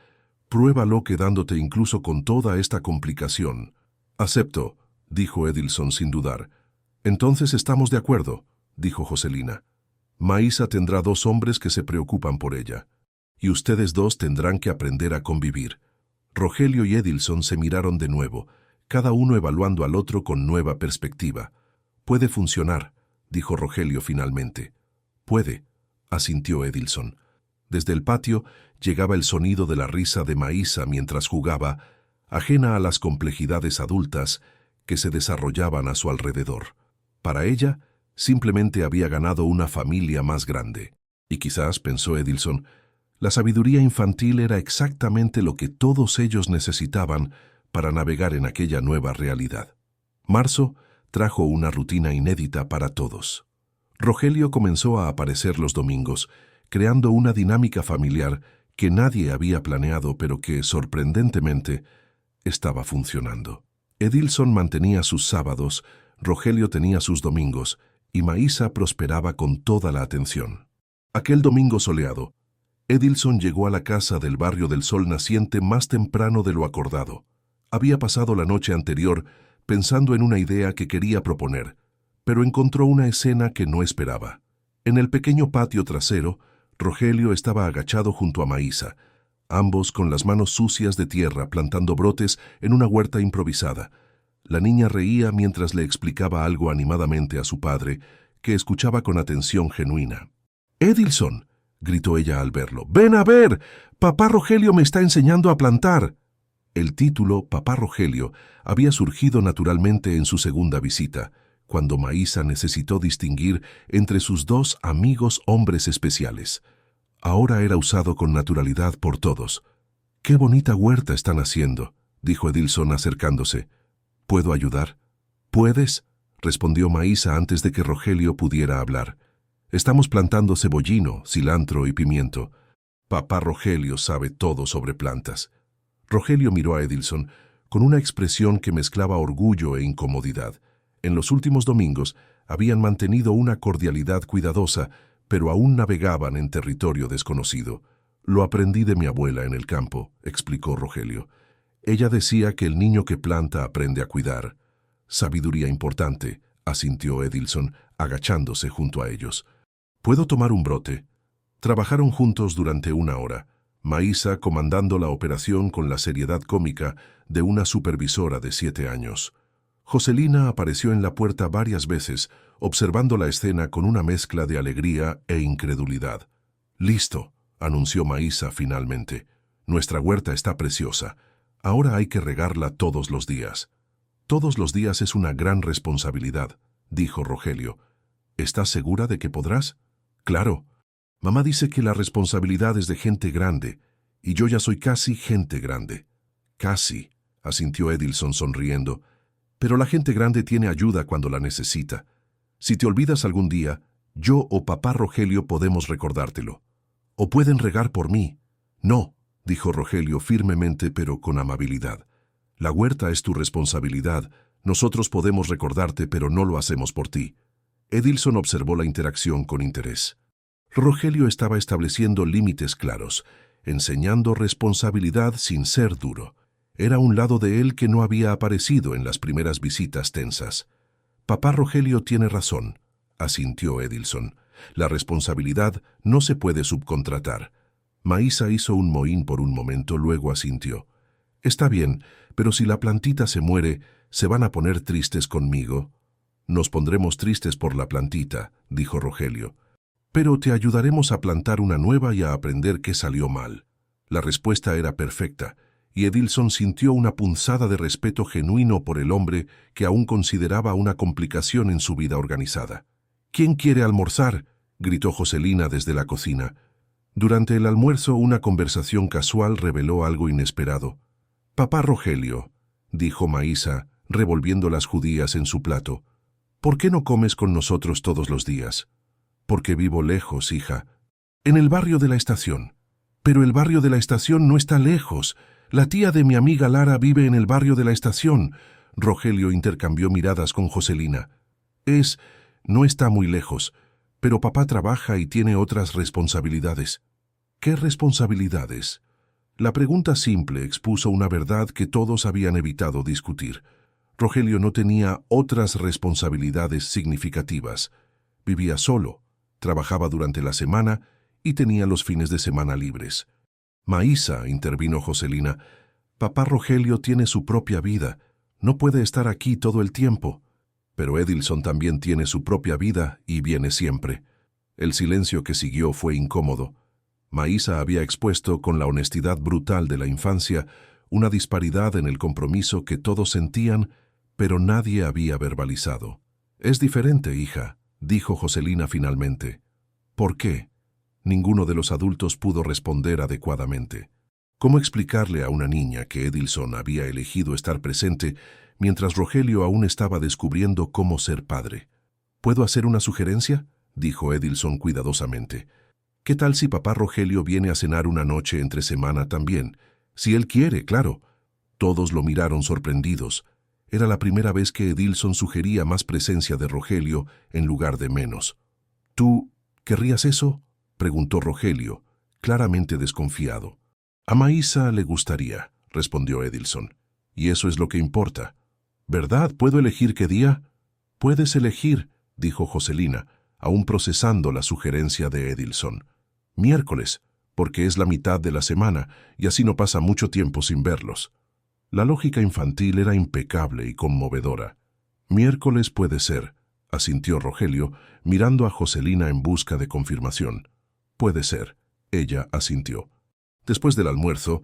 pruébalo quedándote incluso con toda esta complicación. Acepto, dijo Edilson sin dudar. Entonces estamos de acuerdo, dijo Joselina. Maísa tendrá dos hombres que se preocupan por ella. Y ustedes dos tendrán que aprender a convivir. Rogelio y Edilson se miraron de nuevo, cada uno evaluando al otro con nueva perspectiva. Puede funcionar, dijo Rogelio finalmente. Puede, asintió Edilson. Desde el patio llegaba el sonido de la risa de Maísa mientras jugaba, ajena a las complejidades adultas que se desarrollaban a su alrededor. Para ella, simplemente había ganado una familia más grande. Y quizás, pensó Edilson, la sabiduría infantil era exactamente lo que todos ellos necesitaban para navegar en aquella nueva realidad. Marzo trajo una rutina inédita para todos. Rogelio comenzó a aparecer los domingos, creando una dinámica familiar que nadie había planeado pero que, sorprendentemente, estaba funcionando. Edilson mantenía sus sábados, Rogelio tenía sus domingos, y Maísa prosperaba con toda la atención. Aquel domingo soleado, Edilson llegó a la casa del barrio del Sol Naciente más temprano de lo acordado. Había pasado la noche anterior pensando en una idea que quería proponer, pero encontró una escena que no esperaba. En el pequeño patio trasero, Rogelio estaba agachado junto a Maísa, ambos con las manos sucias de tierra plantando brotes en una huerta improvisada. La niña reía mientras le explicaba algo animadamente a su padre, que escuchaba con atención genuina. «Edilson», gritó ella al verlo, «ven a ver, papá Rogelio me está enseñando a plantar». El título, Papá Rogelio, había surgido naturalmente en su segunda visita, cuando Maísa necesitó distinguir entre sus dos amigos hombres especiales. Ahora era usado con naturalidad por todos. «Qué bonita huerta están haciendo», dijo Edilson acercándose. «¿Puedo ayudar?» «¿Puedes?», respondió Maísa antes de que Rogelio pudiera hablar. «Estamos plantando cebollino, cilantro y pimiento. Papá Rogelio sabe todo sobre plantas». Rogelio miró a Edilson con una expresión que mezclaba orgullo e incomodidad. En los últimos domingos habían mantenido una cordialidad cuidadosa, pero aún navegaban en territorio desconocido. «Lo aprendí de mi abuela en el campo», explicó Rogelio. «Ella decía que el niño que planta aprende a cuidar». «Sabiduría importante», asintió Edilson, agachándose junto a ellos. «¿Puedo tomar un brote?» Trabajaron juntos durante una hora, Maísa comandando la operación con la seriedad cómica de una supervisora de 7 años. Joselina apareció en la puerta varias veces, observando la escena con una mezcla de alegría e incredulidad. «Listo», anunció Maísa finalmente. Nuestra huerta está preciosa. Ahora hay que regarla todos los días. Todos los días es una gran responsabilidad, dijo Rogelio. ¿Estás segura de que podrás? Claro. Mamá dice que la responsabilidad es de gente grande, y yo ya soy casi gente grande. Casi, asintió Edilson sonriendo. Pero la gente grande tiene ayuda cuando la necesita. Si te olvidas algún día, yo o papá Rogelio podemos recordártelo. O pueden regar por mí. No, dijo Rogelio firmemente pero con amabilidad. La huerta es tu responsabilidad. Nosotros podemos recordarte, pero no lo hacemos por ti. Edilson observó la interacción con interés. Rogelio estaba estableciendo límites claros, enseñando responsabilidad sin ser duro. Era un lado de él que no había aparecido en las primeras visitas tensas. Papá Rogelio tiene razón, asintió Edilson. La responsabilidad no se puede subcontratar. Maísa hizo un mohín por un momento, luego asintió. Está bien, pero si la plantita se muere, ¿se van a poner tristes conmigo? Nos pondremos tristes por la plantita, dijo Rogelio. Pero te ayudaremos a plantar una nueva y a aprender qué salió mal. La respuesta era perfecta, y Edilson sintió una punzada de respeto genuino por el hombre que aún consideraba una complicación en su vida organizada. ¿Quién quiere almorzar?, gritó Joselina desde la cocina. Durante el almuerzo, una conversación casual reveló algo inesperado. «Papá Rogelio», dijo Maísa, revolviendo las judías en su plato, «¿por qué no comes con nosotros todos los días?» «Porque vivo lejos, hija». «En el barrio de la estación». «Pero el barrio de la estación no está lejos. La tía de mi amiga Lara vive en el barrio de la estación». Rogelio intercambió miradas con Joselina. No está muy lejos, pero papá trabaja y tiene otras responsabilidades». «¿Qué responsabilidades?» La pregunta simple expuso una verdad que todos habían evitado discutir. Rogelio no tenía otras responsabilidades significativas. Vivía solo, trabajaba durante la semana y tenía los fines de semana libres. «Maísa», intervino Joselina, «papá Rogelio tiene su propia vida. No puede estar aquí todo el tiempo». «Pero Edilson también tiene su propia vida y viene siempre». El silencio que siguió fue incómodo. Maísa había expuesto con la honestidad brutal de la infancia una disparidad en el compromiso que todos sentían, pero nadie había verbalizado. «Es diferente, hija», dijo Joselina finalmente. «¿Por qué?». Ninguno de los adultos pudo responder adecuadamente. ¿Cómo explicarle a una niña que Edilson había elegido estar presente mientras Rogelio aún estaba descubriendo cómo ser padre? «¿Puedo hacer una sugerencia?», dijo Edilson cuidadosamente. «¿Qué tal si papá Rogelio viene a cenar una noche entre semana también? Si él quiere, claro». Todos lo miraron sorprendidos. Era la primera vez que Edilson sugería más presencia de Rogelio en lugar de menos. «¿Tú querrías eso?», preguntó Rogelio, claramente desconfiado. «A Maísa le gustaría», respondió Edilson. «Y eso es lo que importa». «¿Verdad? ¿Puedo elegir qué día?». «Puedes elegir», dijo Joselina, aún procesando la sugerencia de Edilson. «Miércoles, porque es la mitad de la semana y así no pasa mucho tiempo sin verlos». La lógica infantil era impecable y conmovedora. «Miércoles puede ser», asintió Rogelio, mirando a Joselina en busca de confirmación. «Puede ser», ella asintió. Después del almuerzo,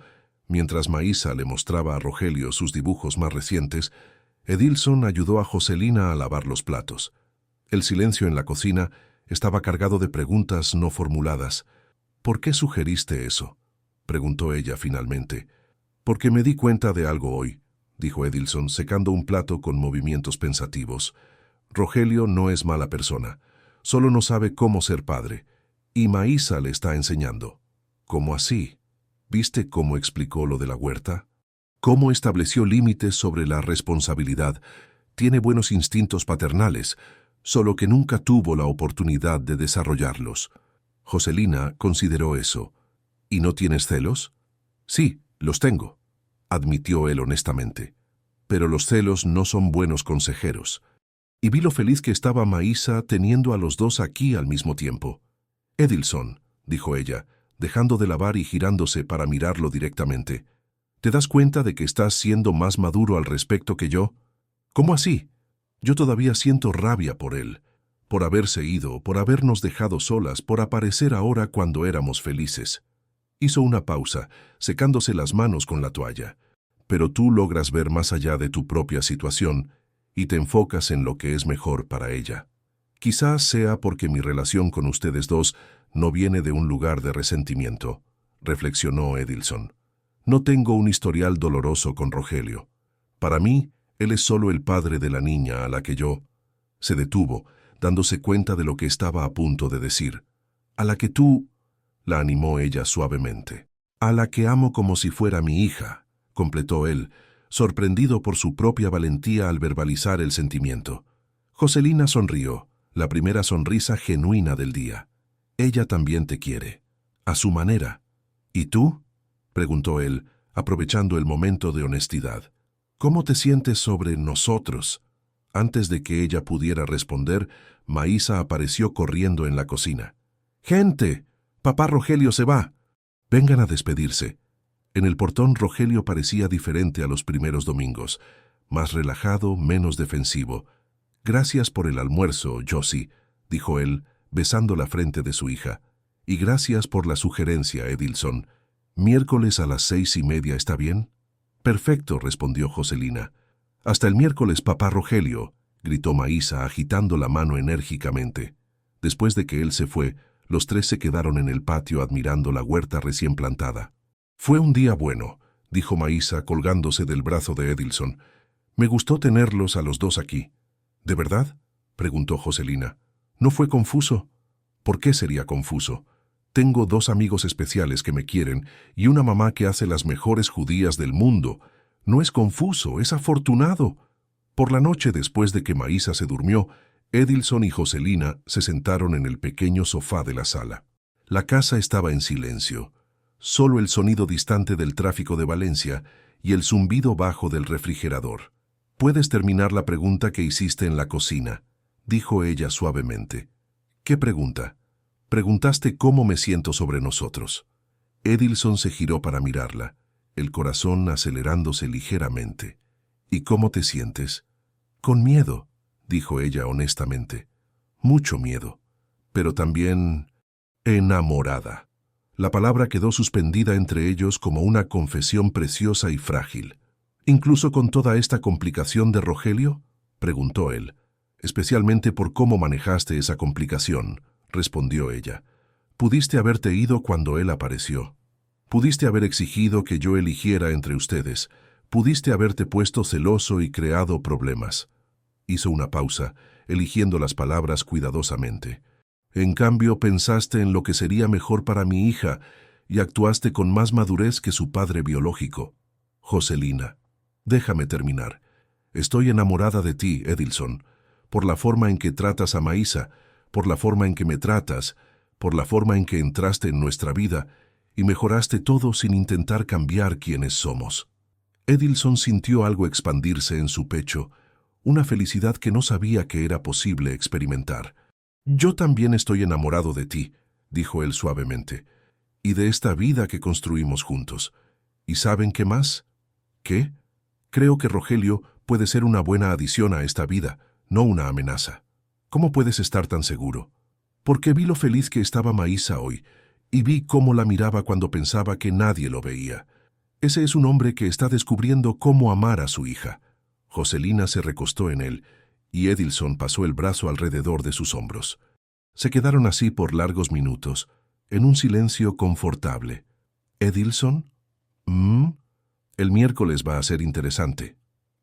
mientras Maísa le mostraba a Rogelio sus dibujos más recientes, Edilson ayudó a Joselina a lavar los platos. El silencio en la cocina estaba cargado de preguntas no formuladas. «¿Por qué sugeriste eso?», preguntó ella finalmente. «Porque me di cuenta de algo hoy», dijo Edilson, secando un plato con movimientos pensativos. «Rogelio no es mala persona, solo no sabe cómo ser padre, y Maísa le está enseñando». «¿Cómo así? ¿Viste cómo explicó lo de la huerta? ¿Cómo estableció límites sobre la responsabilidad? Tiene buenos instintos paternales, solo que nunca tuvo la oportunidad de desarrollarlos». Joselina consideró eso. «¿Y no tienes celos?». «Sí, los tengo», admitió él honestamente. «Pero los celos no son buenos consejeros». Y vi lo feliz que estaba Maísa teniendo a los dos aquí al mismo tiempo. «Edilson», dijo ella, dejando de lavar y girándose para mirarlo directamente, «¿te das cuenta de que estás siendo más maduro al respecto que yo?». «¿Cómo así?». «Yo todavía siento rabia por él, por haberse ido, por habernos dejado solas, por aparecer ahora cuando éramos felices». Hizo una pausa, secándose las manos con la toalla. Pero tú logras ver más allá de tu propia situación y te enfocas en lo que es mejor para ella. Quizás sea porque mi relación con ustedes dos no viene de un lugar de resentimiento, reflexionó Edilson. No tengo un historial doloroso con Rogelio. Para mí, él es solo el padre de la niña a la que yo... Se detuvo, dándose cuenta de lo que estaba a punto de decir. A la que tú... la animó ella suavemente. A la que amo como si fuera mi hija, completó él, sorprendido por su propia valentía al verbalizar el sentimiento. Joselina sonrió, la primera sonrisa genuina del día. Ella también te quiere, a su manera. ¿Y tú?, preguntó él, aprovechando el momento de honestidad. ¿Cómo te sientes sobre nosotros? Antes de que ella pudiera responder, Maísa apareció corriendo en la cocina. ¡Gente! ¡Papá Rogelio se va! Vengan a despedirse. En el portón Rogelio parecía diferente a los primeros domingos, más relajado, menos defensivo. Gracias por el almuerzo, Josie, dijo él, besando la frente de su hija. Y gracias por la sugerencia, Edilson. ¿Miércoles a las 6:30 está bien? Perfecto, respondió Joselina. Hasta el miércoles, papá Rogelio, gritó Maísa agitando la mano enérgicamente. Después de que él se fue, los tres se quedaron en el patio admirando la huerta recién plantada. Fue un día bueno, dijo Maísa colgándose del brazo de Edilson. Me gustó tenerlos a los dos aquí. ¿De verdad?, preguntó Joselina. ¿No fue confuso? ¿Por qué sería confuso? Tengo dos amigos especiales que me quieren y una mamá que hace las mejores judías del mundo. No es confuso, es afortunado. Por la noche, después de que Maísa se durmió, Edilson y Joselina se sentaron en el pequeño sofá de la sala. La casa estaba en silencio. Solo el sonido distante del tráfico de Valencia y el zumbido bajo del refrigerador. «Puedes terminar la pregunta que hiciste en la cocina», dijo ella suavemente. «¿Qué pregunta?» «Preguntaste cómo me siento sobre nosotros». Edilson se giró para mirarla, el corazón acelerándose ligeramente. «¿Y cómo te sientes?» «Con miedo», dijo ella honestamente. «Mucho miedo, pero también enamorada». La palabra quedó suspendida entre ellos como una confesión preciosa y frágil. «¿Incluso con toda esta complicación de Rogelio?», preguntó él. «Especialmente por cómo manejaste esa complicación», respondió ella. «Pudiste haberte ido cuando él apareció. Pudiste haber exigido que yo eligiera entre ustedes. Pudiste haberte puesto celoso y creado problemas». Hizo una pausa, eligiendo las palabras cuidadosamente. «En cambio, pensaste en lo que sería mejor para mi hija y actuaste con más madurez que su padre biológico». «Joselina, déjame terminar. Estoy enamorada de ti, Edilson, por la forma en que tratas a Maísa, por la forma en que me tratas, por la forma en que entraste en nuestra vida y mejoraste todo sin intentar cambiar quienes somos». Edilson sintió algo expandirse en su pecho, una felicidad que no sabía que era posible experimentar. «Yo también estoy enamorado de ti», dijo él suavemente, «y de esta vida que construimos juntos. ¿Y saben qué más?» «¿Qué?» «Creo que Rogelio puede ser una buena adición a esta vida, no una amenaza». «¿Cómo puedes estar tan seguro?» «Porque vi lo feliz que estaba Maísa hoy, y vi cómo la miraba cuando pensaba que nadie lo veía. Ese es un hombre que está descubriendo cómo amar a su hija». Joselina se recostó en él, y Edilson pasó el brazo alrededor de sus hombros. Se quedaron así por largos minutos, en un silencio confortable. «¿Edilson? El miércoles va a ser interesante».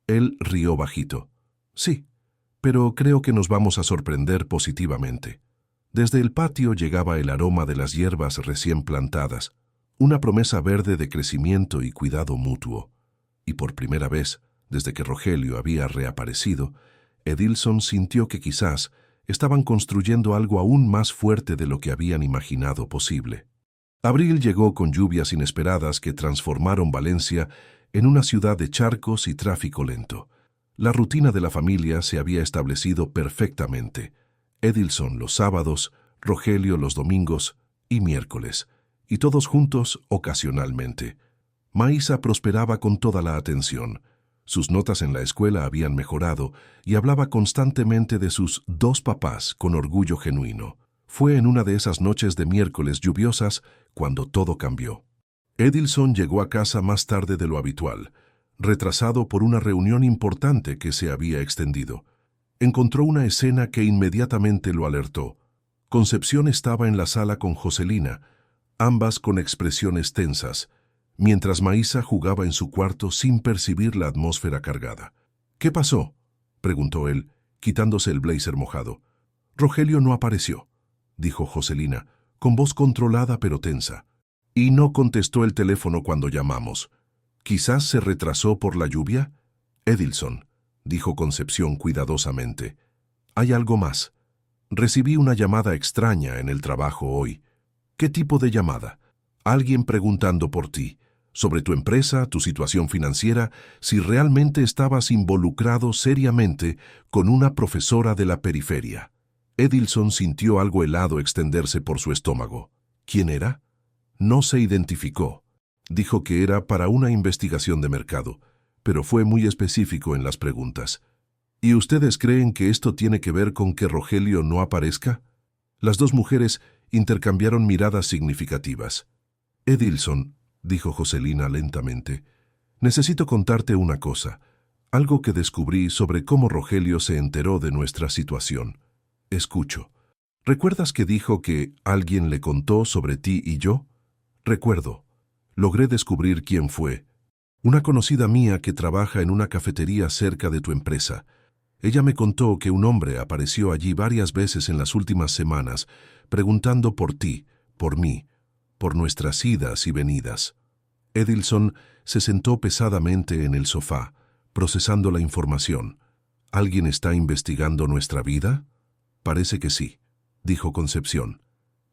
Él rió bajito. «Sí, pero creo que nos vamos a sorprender positivamente». Desde el patio llegaba el aroma de las hierbas recién plantadas, una promesa verde de crecimiento y cuidado mutuo. Y por primera vez, desde que Rogelio había reaparecido, Edilson sintió que quizás estaban construyendo algo aún más fuerte de lo que habían imaginado posible. Abril llegó con lluvias inesperadas que transformaron Valencia en una ciudad de charcos y tráfico lento. La rutina de la familia se había establecido perfectamente. Edilson los sábados, Rogelio los domingos y miércoles, y todos juntos ocasionalmente. Maísa prosperaba con toda la atención. Sus notas en la escuela habían mejorado y hablaba constantemente de sus dos papás con orgullo genuino. Fue en una de esas noches de miércoles lluviosas cuando todo cambió. Edilson llegó a casa más tarde de lo habitual, retrasado por una reunión importante que se había extendido. Encontró una escena que inmediatamente lo alertó. Concepción estaba en la sala con Joselina, ambas con expresiones tensas, mientras Maísa jugaba en su cuarto sin percibir la atmósfera cargada. «¿Qué pasó?», preguntó él, quitándose el blazer mojado. «Rogelio no apareció», dijo Joselina, con voz controlada pero tensa. «Y no contestó el teléfono cuando llamamos. ¿Quizás se retrasó por la lluvia?». «Edilson», dijo Concepción cuidadosamente. «Hay algo más. Recibí una llamada extraña en el trabajo hoy». «¿Qué tipo de llamada?». «Alguien preguntando por ti, sobre tu empresa, tu situación financiera, si realmente estabas involucrado seriamente con una profesora de la periferia». Edilson sintió algo helado extenderse por su estómago. ¿Quién era? No se identificó. Dijo que era para una investigación de mercado, pero fue muy específico en las preguntas. ¿Y ustedes creen que esto tiene que ver con que Rogelio no aparezca? Las dos mujeres intercambiaron miradas significativas. «Edilson», dijo Joselina lentamente, «necesito contarte una cosa, algo que descubrí sobre cómo Rogelio se enteró de nuestra situación. Escucho. ¿Recuerdas que dijo que alguien le contó sobre ti y yo? Recuerdo. Logré descubrir quién fue. Una conocida mía que trabaja en una cafetería cerca de tu empresa. Ella me contó que un hombre apareció allí varias veces en las últimas semanas, preguntando por ti, por mí, por nuestras idas y venidas». Edilson se sentó pesadamente en el sofá, procesando la información. «¿Alguien está investigando nuestra vida?». «Parece que sí», dijo Concepción.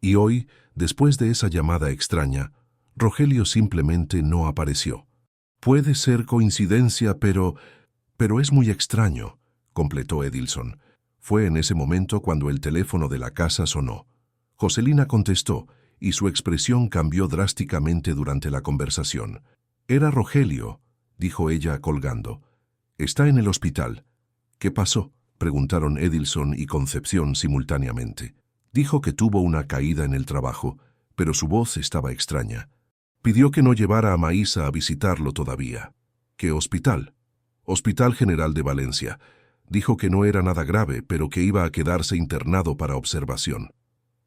«Y hoy, después de esa llamada extraña, Rogelio simplemente no apareció». «Puede ser coincidencia, pero es muy extraño», completó Edilson. Fue en ese momento cuando el teléfono de la casa sonó. Joselina contestó, y su expresión cambió drásticamente durante la conversación. «Era Rogelio», dijo ella colgando. «Está en el hospital». «¿Qué pasó?», preguntaron Edilson y Concepción simultáneamente. «Dijo que tuvo una caída en el trabajo, pero su voz estaba extraña. Pidió que no llevara a Maísa a visitarlo todavía». «¿Qué hospital?». «Hospital General de Valencia. Dijo que no era nada grave, pero que iba a quedarse internado para observación».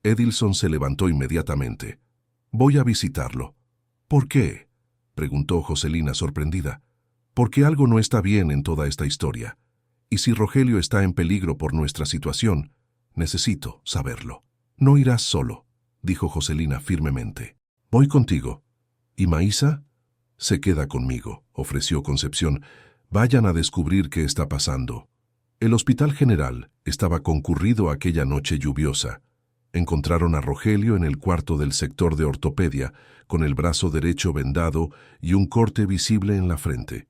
Edilson se levantó inmediatamente. «Voy a visitarlo». «¿Por qué?», preguntó Joselina sorprendida. «Porque algo no está bien en toda esta historia. Y si Rogelio está en peligro por nuestra situación, necesito saberlo». «No irás solo», dijo Joselina firmemente. «Voy contigo». «¿Y Maísa?». «Se queda conmigo», ofreció Concepción. «Vayan a descubrir qué está pasando». El Hospital General estaba concurrido aquella noche lluviosa. Encontraron a Rogelio en el cuarto del sector de ortopedia, con el brazo derecho vendado y un corte visible en la frente.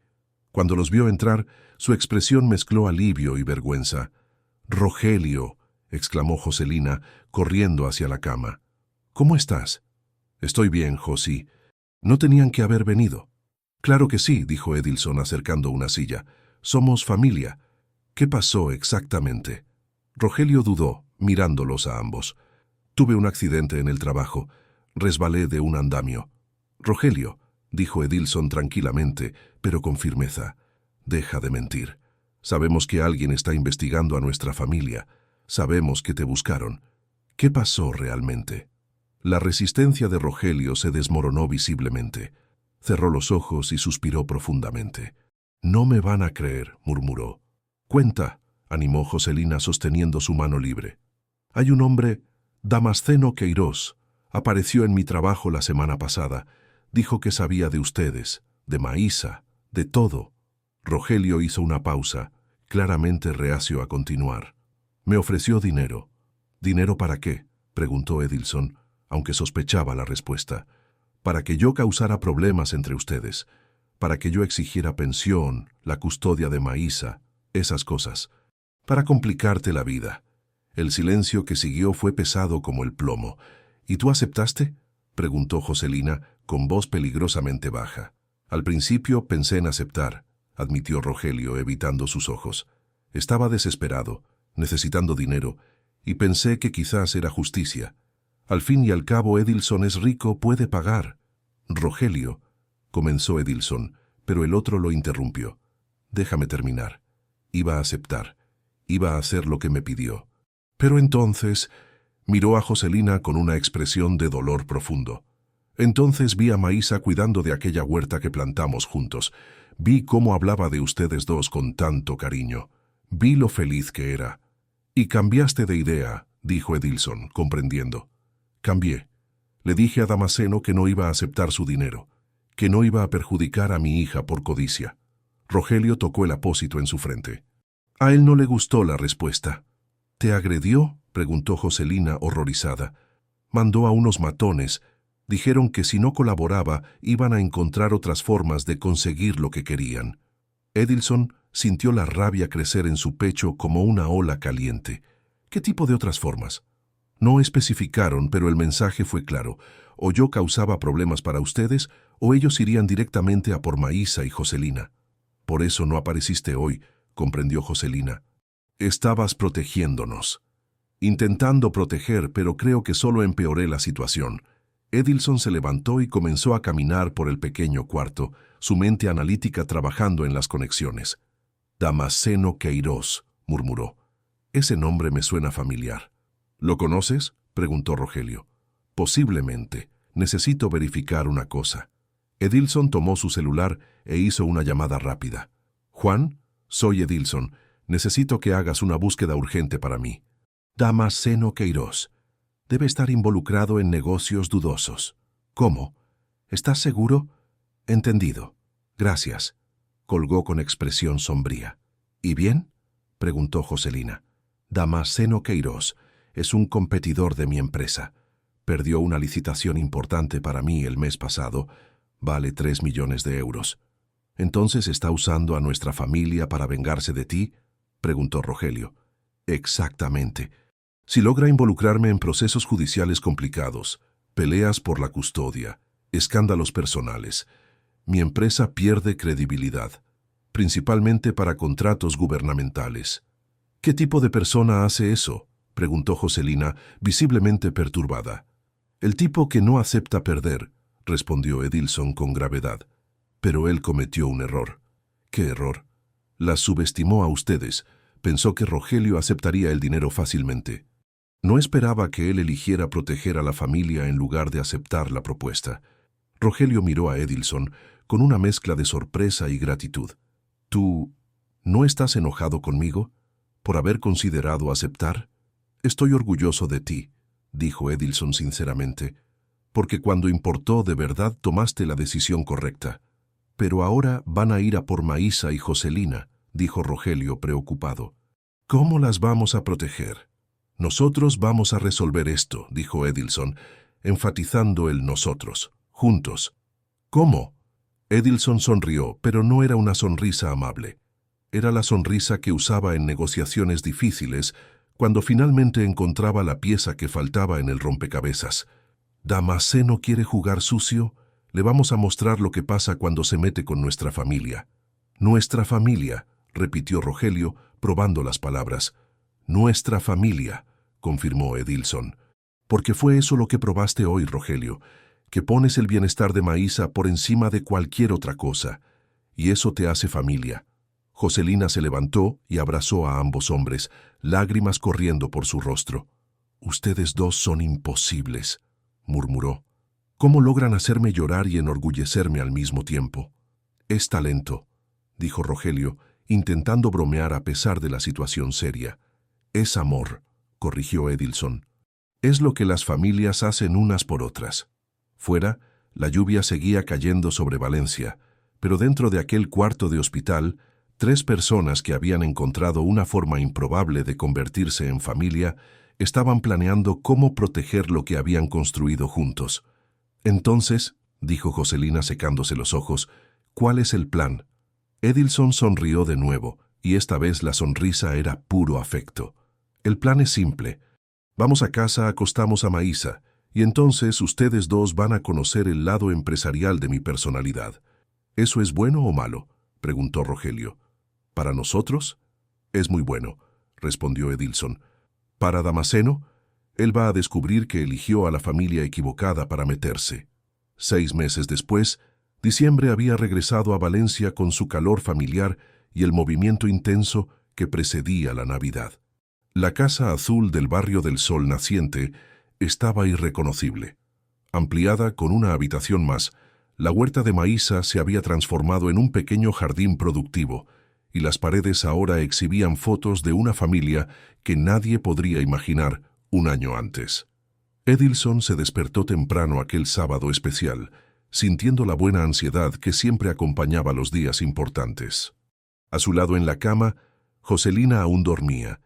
Cuando los vio entrar, su expresión mezcló alivio y vergüenza. «Rogelio», exclamó Joselina, corriendo hacia la cama. «¿Cómo estás?». «Estoy bien, Josí. No tenían que haber venido». «Claro que sí», dijo Edilson acercando una silla. «Somos familia». «¿Qué pasó exactamente?». Rogelio dudó, mirándolos a ambos. «Tuve un accidente en el trabajo. Resbalé de un andamio». «Rogelio», dijo Edilson tranquilamente, pero con firmeza, «deja de mentir. Sabemos que alguien está investigando a nuestra familia. Sabemos que te buscaron. ¿Qué pasó realmente?». La resistencia de Rogelio se desmoronó visiblemente. Cerró los ojos y suspiró profundamente. «No me van a creer», murmuró. «Cuenta», animó Joselina sosteniendo su mano libre. «Hay un hombre, Damasceno Queirós, apareció en mi trabajo la semana pasada. Dijo que sabía de ustedes, de Maísa, de todo». Rogelio hizo una pausa, claramente reacio a continuar. «Me ofreció dinero». «¿Dinero para qué?», preguntó Edilson, aunque sospechaba la respuesta. «Para que yo causara problemas entre ustedes, para que yo exigiera pensión, la custodia de Maísa, esas cosas, para complicarte la vida». El silencio que siguió fue pesado como el plomo. «¿Y tú aceptaste?», preguntó Joselina, con voz peligrosamente baja. «Al principio pensé en aceptar», admitió Rogelio, evitando sus ojos. «Estaba desesperado, necesitando dinero, y pensé que quizás era justicia. Al fin y al cabo, Edilson es rico, puede pagar. Rogelio, comenzó Edilson, pero el otro lo interrumpió. Déjame terminar. Iba a aceptar. Iba a hacer lo que me pidió. Pero entonces miró a Joselina con una expresión de dolor profundo. Entonces vi a Maísa cuidando de aquella huerta que plantamos juntos. Vi cómo hablaba de ustedes dos con tanto cariño. Vi lo feliz que era. Y cambiaste de idea, dijo Edilson, comprendiendo. Cambié. Le dije a Damasceno que no iba a aceptar su dinero, que no iba a perjudicar a mi hija por codicia. Rogelio tocó el apósito en su frente. A él no le gustó la respuesta. ¿Te agredió?, preguntó Joselina, horrorizada. Mandó a unos matones. Dijeron que si no colaboraba, iban a encontrar otras formas de conseguir lo que querían. Edilson sintió la rabia crecer en su pecho como una ola caliente. ¿Qué tipo de otras formas? No especificaron, pero el mensaje fue claro. O yo causaba problemas para ustedes, o ellos irían directamente a por Maísa y Joselina. Por eso no apareciste hoy, comprendió Joselina. Estabas protegiéndonos. Intentando proteger, pero creo que solo empeoré la situación. Edilson se levantó y comenzó a caminar por el pequeño cuarto, su mente analítica trabajando en las conexiones. Damasceno Queiroz, murmuró. Ese nombre me suena familiar. ¿Lo conoces?, preguntó Rogelio. Posiblemente. Necesito verificar una cosa. Edilson tomó su celular e hizo una llamada rápida. Juan, soy Edilson. Necesito que hagas una búsqueda urgente para mí. Damasceno Queiroz. Debe estar involucrado en negocios dudosos. ¿Cómo? ¿Estás seguro? Entendido. Gracias. Colgó con expresión sombría. ¿Y bien?, preguntó Joselina. Damasceno Queiroz es un competidor de mi empresa. Perdió una licitación importante para mí el mes pasado. Vale 3 millones de euros. ¿Entonces está usando a nuestra familia para vengarse de ti?, preguntó Rogelio. Exactamente. Si logra involucrarme en procesos judiciales complicados, peleas por la custodia, escándalos personales, mi empresa pierde credibilidad, principalmente para contratos gubernamentales. ¿Qué tipo de persona hace eso?, preguntó Joselina, visiblemente perturbada. El tipo que no acepta perder, respondió Edilson con gravedad. Pero él cometió un error. ¿Qué error? Las subestimó a ustedes. Pensó que Rogelio aceptaría el dinero fácilmente. No esperaba que él eligiera proteger a la familia en lugar de aceptar la propuesta. Rogelio miró a Edilson con una mezcla de sorpresa y gratitud. ¿Tú no estás enojado conmigo por haber considerado aceptar? Estoy orgulloso de ti, dijo Edilson sinceramente, porque cuando importó de verdad tomaste la decisión correcta. Pero ahora van a ir a por Maísa y Joselina, dijo Rogelio preocupado. ¿Cómo las vamos a proteger? Nosotros vamos a resolver esto, dijo Edilson, enfatizando el nosotros, juntos. ¿Cómo? Edilson sonrió, pero no era una sonrisa amable. Era la sonrisa que usaba en negociaciones difíciles, cuando finalmente encontraba la pieza que faltaba en el rompecabezas. ¿Damasceno quiere jugar sucio? Le vamos a mostrar lo que pasa cuando se mete con nuestra familia. Nuestra familia, repitió Rogelio, probando las palabras. Nuestra familia, confirmó Edilson. Porque fue eso lo que probaste hoy, Rogelio, que pones el bienestar de Maísa por encima de cualquier otra cosa. Y eso te hace familia. Joselina se levantó y abrazó a ambos hombres, lágrimas corriendo por su rostro. Ustedes dos son imposibles, murmuró. ¿Cómo logran hacerme llorar y enorgullecerme al mismo tiempo? Es talento, dijo Rogelio, intentando bromear a pesar de la situación seria. Es amor, corrigió Edilson. Es lo que las familias hacen unas por otras. Fuera, la lluvia seguía cayendo sobre Valencia, pero dentro de aquel cuarto de hospital, 3 personas que habían encontrado una forma improbable de convertirse en familia estaban planeando cómo proteger lo que habían construido juntos. Entonces, dijo Joselina secándose los ojos, ¿cuál es el plan? Edilson sonrió de nuevo, y esta vez la sonrisa era puro afecto. El plan es simple. Vamos a casa, acostamos a Maísa, y entonces ustedes dos van a conocer el lado empresarial de mi personalidad. ¿Eso es bueno o malo?, preguntó Rogelio. ¿Para nosotros? Es muy bueno, respondió Edilson. ¿Para Damasceno? Él va a descubrir que eligió a la familia equivocada para meterse. 6 meses después, diciembre había regresado a Valencia con su calor familiar y el movimiento intenso que precedía la Navidad. La casa azul del barrio del Sol Naciente estaba irreconocible. Ampliada con una habitación más, la huerta de Maísa se había transformado en un pequeño jardín productivo, y las paredes ahora exhibían fotos de una familia que nadie podría imaginar un año antes. Edilson se despertó temprano aquel sábado especial, sintiendo la buena ansiedad que siempre acompañaba los días importantes. A su lado en la cama, Joselina aún dormía,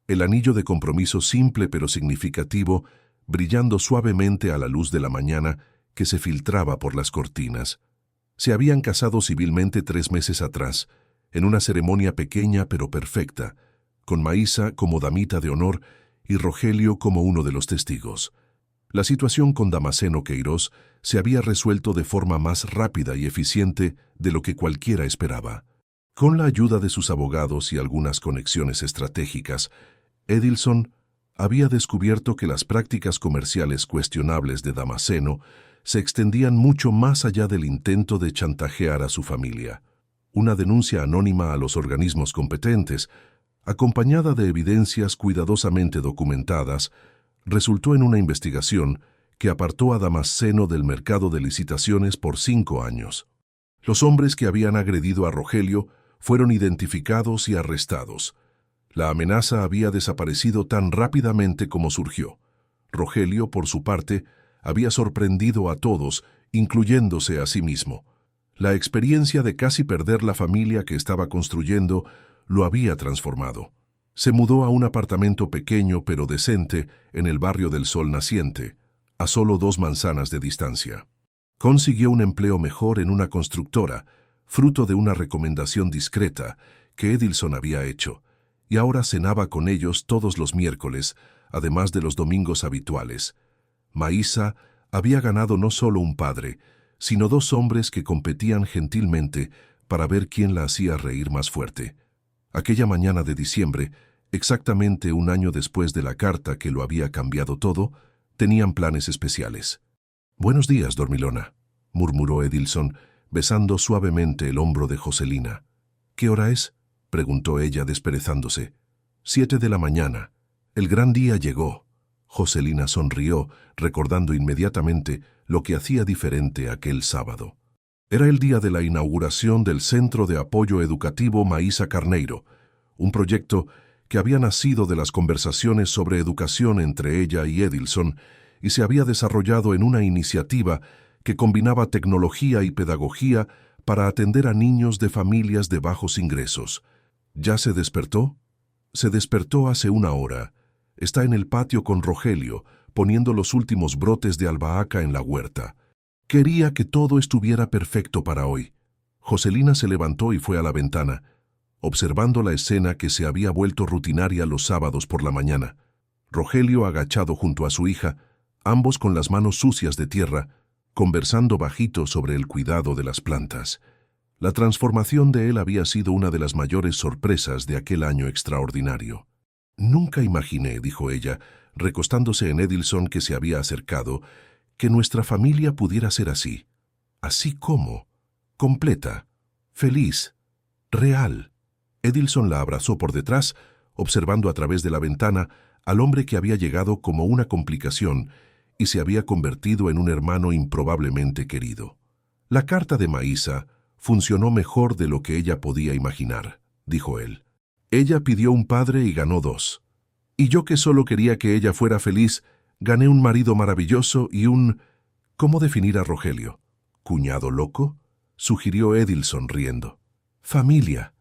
el anillo de compromiso simple pero significativo, brillando suavemente a la luz de la mañana que se filtraba por las cortinas. Se habían casado civilmente 3 meses atrás, en una ceremonia pequeña pero perfecta, con Maísa como damita de honor y Rogelio como uno de los testigos. La situación con Damasceno Queirós se había resuelto de forma más rápida y eficiente de lo que cualquiera esperaba. Con la ayuda de sus abogados y algunas conexiones estratégicas, Edilson había descubierto que las prácticas comerciales cuestionables de Damasceno se extendían mucho más allá del intento de chantajear a su familia. Una denuncia anónima a los organismos competentes, acompañada de evidencias cuidadosamente documentadas, resultó en una investigación que apartó a Damasceno del mercado de licitaciones por 5 años. Los hombres que habían agredido a Rogelio fueron identificados y arrestados. La amenaza había desaparecido tan rápidamente como surgió. Rogelio, por su parte, había sorprendido a todos, incluyéndose a sí mismo. La experiencia de casi perder la familia que estaba construyendo lo había transformado. Se mudó a un apartamento pequeño pero decente en el barrio del Sol Naciente, a solo 2 manzanas de distancia. Consiguió un empleo mejor en una constructora, fruto de una recomendación discreta que Edilson había hecho, y ahora cenaba con ellos todos los miércoles, además de los domingos habituales. Maísa había ganado no solo un padre, sino 2 hombres que competían gentilmente para ver quién la hacía reír más fuerte. Aquella mañana de diciembre, exactamente un año después de la carta que lo había cambiado todo, tenían planes especiales. «Buenos días, dormilona», murmuró Edilson, besando suavemente el hombro de Joselina. «¿Qué hora es?», preguntó ella desperezándose. 7 de la mañana. El gran día llegó. Joselina sonrió, recordando inmediatamente lo que hacía diferente aquel sábado. Era el día de la inauguración del Centro de Apoyo Educativo Maísa Carneiro, un proyecto que había nacido de las conversaciones sobre educación entre ella y Edilson y se había desarrollado en una iniciativa que combinaba tecnología y pedagogía para atender a niños de familias de bajos ingresos. ¿Ya se despertó? Se despertó hace 1 hora. Está en el patio con Rogelio, poniendo los últimos brotes de albahaca en la huerta. Quería que todo estuviera perfecto para hoy. Joselina se levantó y fue a la ventana, observando la escena que se había vuelto rutinaria los sábados por la mañana. Rogelio agachado junto a su hija, ambos con las manos sucias de tierra, conversando bajito sobre el cuidado de las plantas. La transformación de él había sido una de las mayores sorpresas de aquel año extraordinario. «Nunca imaginé», dijo ella, recostándose en Edilson que se había acercado, «que nuestra familia pudiera ser así. Así como, completa, feliz, real». Edilson la abrazó por detrás, observando a través de la ventana al hombre que había llegado como una complicación y se había convertido en un hermano improbablemente querido. «La carta de Maísa funcionó mejor de lo que ella podía imaginar», dijo él. «Ella pidió un padre y ganó 2. Y yo, que solo quería que ella fuera feliz, gané un marido maravilloso y un... ¿Cómo definir a Rogelio? ¿Cuñado loco?», sugirió Edilson riendo. «Familia»,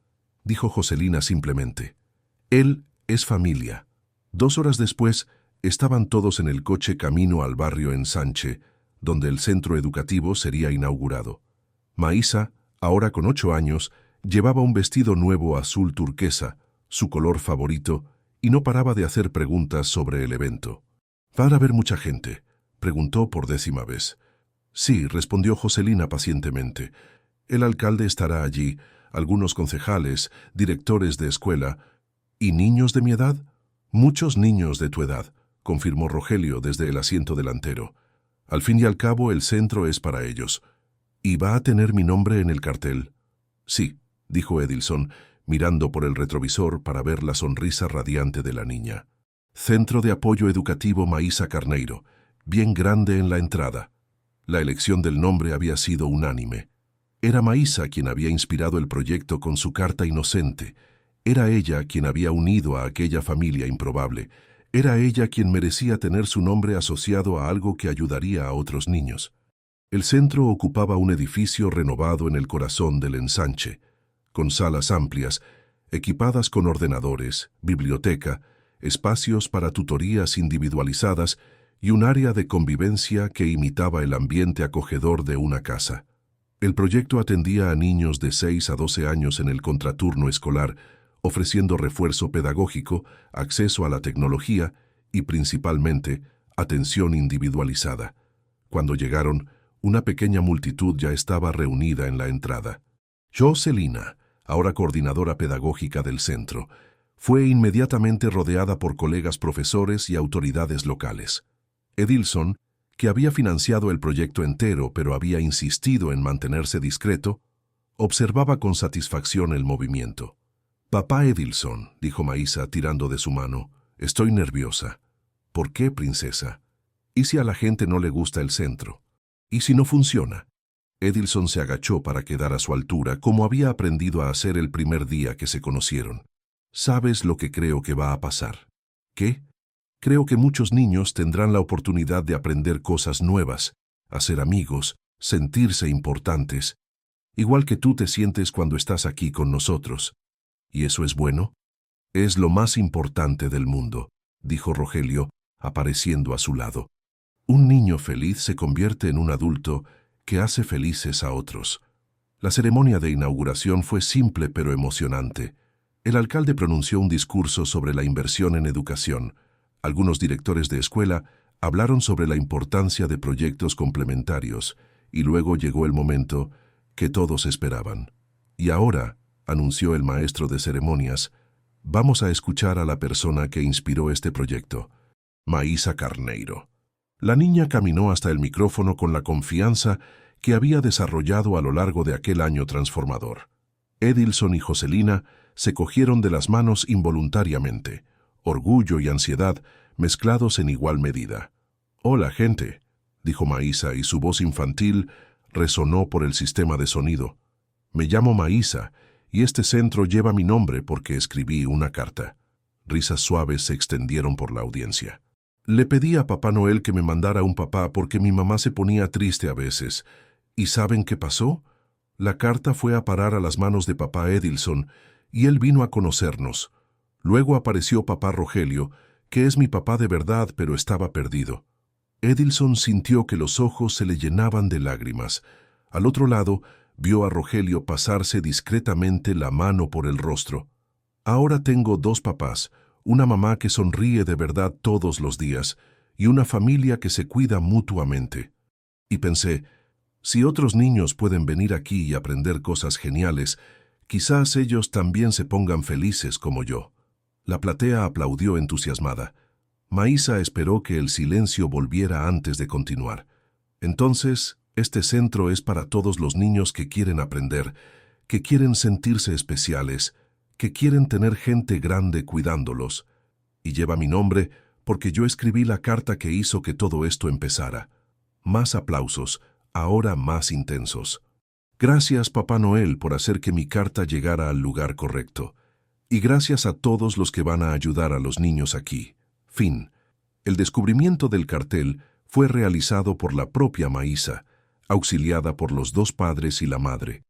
dijo Joselina simplemente. «Él es familia». 2 horas después, estaban todos en el coche camino al barrio Ensanche, donde el centro educativo sería inaugurado. Maísa, ahora con 8 años, llevaba un vestido nuevo azul turquesa, su color favorito, y no paraba de hacer preguntas sobre el evento. «¿Va a haber mucha gente?», preguntó por 10ª vez. «Sí», respondió Joselina pacientemente. «El alcalde estará allí, algunos concejales, directores de escuela. ¿Y niños de mi edad?». «Muchos niños de tu edad», confirmó Rogelio desde el asiento delantero. Al fin y al cabo, el centro es para ellos. ¿Y va a tener mi nombre en el cartel? Sí, dijo Edilson, mirando por el retrovisor para ver la sonrisa radiante de la niña. Centro de Apoyo Educativo Maísa Carneiro, bien grande en la entrada. La elección del nombre había sido unánime. Era Maísa quien había inspirado el proyecto con su carta inocente. Era ella quien había unido a aquella familia improbable. Era ella quien merecía tener su nombre asociado a algo que ayudaría a otros niños. El centro ocupaba un edificio renovado en el corazón del ensanche, con salas amplias, equipadas con ordenadores, biblioteca, espacios para tutorías individualizadas y un área de convivencia que imitaba el ambiente acogedor de una casa. El proyecto atendía a niños de 6 a 12 años en el contraturno escolar, ofreciendo refuerzo pedagógico, acceso a la tecnología y, principalmente, atención individualizada. Cuando llegaron, una pequeña multitud ya estaba reunida en la entrada. Jocelina, ahora coordinadora pedagógica del centro, fue inmediatamente rodeada por colegas profesores y autoridades locales. Edilson, que había financiado el proyecto entero pero había insistido en mantenerse discreto, observaba con satisfacción el movimiento. «Papá Edilson», dijo Maísa tirando de su mano, «estoy nerviosa». «¿Por qué, princesa? ¿Y si a la gente no le gusta el centro? ¿Y si no funciona?» Edilson se agachó para quedar a su altura, como había aprendido a hacer el primer día que se conocieron. «¿Sabes lo que creo que va a pasar?» «¿Qué?» «Creo que muchos niños tendrán la oportunidad de aprender cosas nuevas, hacer amigos, sentirse importantes, igual que tú te sientes cuando estás aquí con nosotros. ¿Y eso es bueno?» «Es lo más importante del mundo», dijo Rogelio, apareciendo a su lado. «Un niño feliz se convierte en un adulto que hace felices a otros». La ceremonia de inauguración fue simple pero emocionante. El alcalde pronunció un discurso sobre la inversión en educación. Algunos directores de escuela hablaron sobre la importancia de proyectos complementarios y luego llegó el momento que todos esperaban. «Y ahora», anunció el maestro de ceremonias, «vamos a escuchar a la persona que inspiró este proyecto, Maísa Carneiro». La niña caminó hasta el micrófono con la confianza que había desarrollado a lo largo de aquel año transformador. Edilson y Jocelina se cogieron de las manos involuntariamente, orgullo y ansiedad mezclados en igual medida. «Hola, gente», dijo Maísa y su voz infantil resonó por el sistema de sonido. «Me llamo Maísa y este centro lleva mi nombre porque escribí una carta». Risas suaves se extendieron por la audiencia. «Le pedí a Papá Noel que me mandara un papá porque mi mamá se ponía triste a veces. ¿Y saben qué pasó? La carta fue a parar a las manos de papá Edilson y él vino a conocernos. Luego apareció papá Rogelio, que es mi papá de verdad, pero estaba perdido». Edilson sintió que los ojos se le llenaban de lágrimas. Al otro lado, vio a Rogelio pasarse discretamente la mano por el rostro. «Ahora tengo 2 papás, una mamá que sonríe de verdad todos los días y una familia que se cuida mutuamente». Y pensé, si otros niños pueden venir aquí y aprender cosas geniales, quizás ellos también se pongan felices como yo. La platea aplaudió entusiasmada. Maísa esperó que el silencio volviera antes de continuar. «Entonces, este centro es para todos los niños que quieren aprender, que quieren sentirse especiales, que quieren tener gente grande cuidándolos. Y lleva mi nombre porque yo escribí la carta que hizo que todo esto empezara». Más aplausos, ahora más intensos. «Gracias, Papá Noel, por hacer que mi carta llegara al lugar correcto. Y gracias a todos los que van a ayudar a los niños aquí». Fin. El descubrimiento del cartel fue realizado por la propia Maísa, auxiliada por los 2 padres y la madre.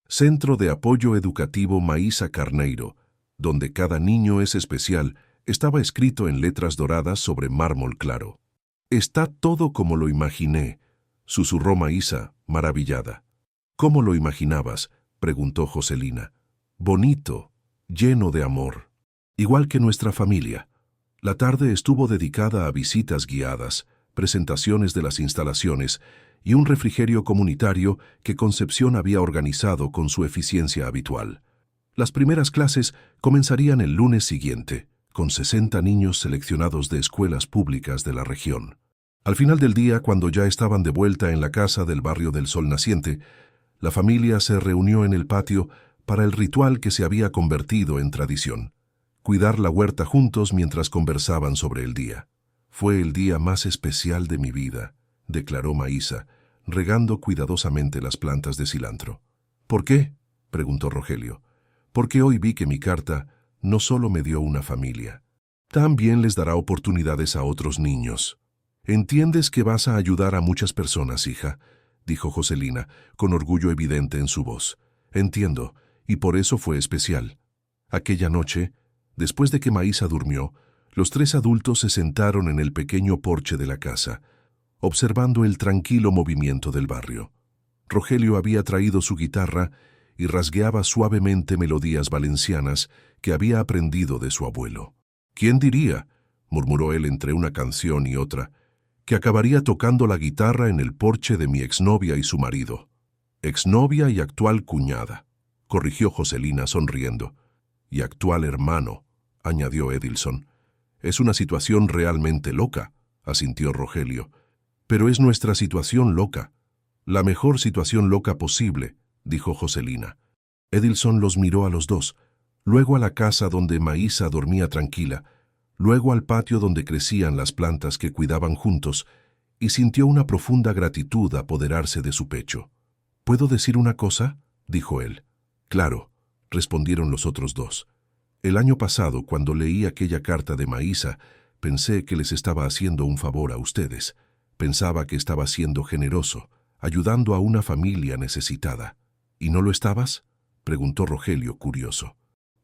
Centro de Apoyo Educativo Maísa Carneiro, donde cada niño es especial, estaba escrito en letras doradas sobre mármol claro. «Está todo como lo imaginé», susurró Maísa, maravillada. «¿Cómo lo imaginabas?», preguntó Jocelina. «Bonito, lleno de amor, igual que nuestra familia». La tarde estuvo dedicada a visitas guiadas, presentaciones de las instalaciones y un refrigerio comunitario que Concepción había organizado con su eficiencia habitual. Las primeras clases comenzarían el lunes siguiente, con 60 niños seleccionados de escuelas públicas de la región. Al final del día, cuando ya estaban de vuelta en la casa del barrio del Sol Naciente, la familia se reunió en el patio para el ritual que se había convertido en tradición: cuidar la huerta juntos mientras conversaban sobre el día. «Fue el día más especial de mi vida», declaró Maísa, regando cuidadosamente las plantas de cilantro. «¿Por qué?», preguntó Rogelio. «Porque hoy vi que mi carta no solo me dio una familia, también les dará oportunidades a otros niños». «Entiendes que vas a ayudar a muchas personas, hija», dijo Joselina, con orgullo evidente en su voz. «Entiendo, y por eso fue especial». Aquella noche, después de que Maísa durmió, los 3 adultos se sentaron en el pequeño porche de la casa, observando el tranquilo movimiento del barrio. Rogelio había traído su guitarra y rasgueaba suavemente melodías valencianas que había aprendido de su abuelo. «¿Quién diría?», murmuró él entre una canción y otra, «que acabaría tocando la guitarra en el porche de mi exnovia y su marido». «Exnovia y actual cuñada», corrigió Joselina sonriendo. «Y actual hermano», añadió Edilson. «Es una situación realmente loca», asintió Rogelio. «Pero es nuestra situación loca. La mejor situación loca posible», dijo Joselina. Edilson los miró a los dos, luego a la casa donde Maísa dormía tranquila, luego al patio donde crecían las plantas que cuidaban juntos, y sintió una profunda gratitud apoderarse de su pecho. «¿Puedo decir una cosa?», dijo él. «Claro», respondieron los otros dos. «El año pasado, cuando leí aquella carta de Maísa, pensé que les estaba haciendo un favor a ustedes. Pensaba que estaba siendo generoso, ayudando a una familia necesitada». «¿Y no lo estabas?», preguntó Rogelio, curioso.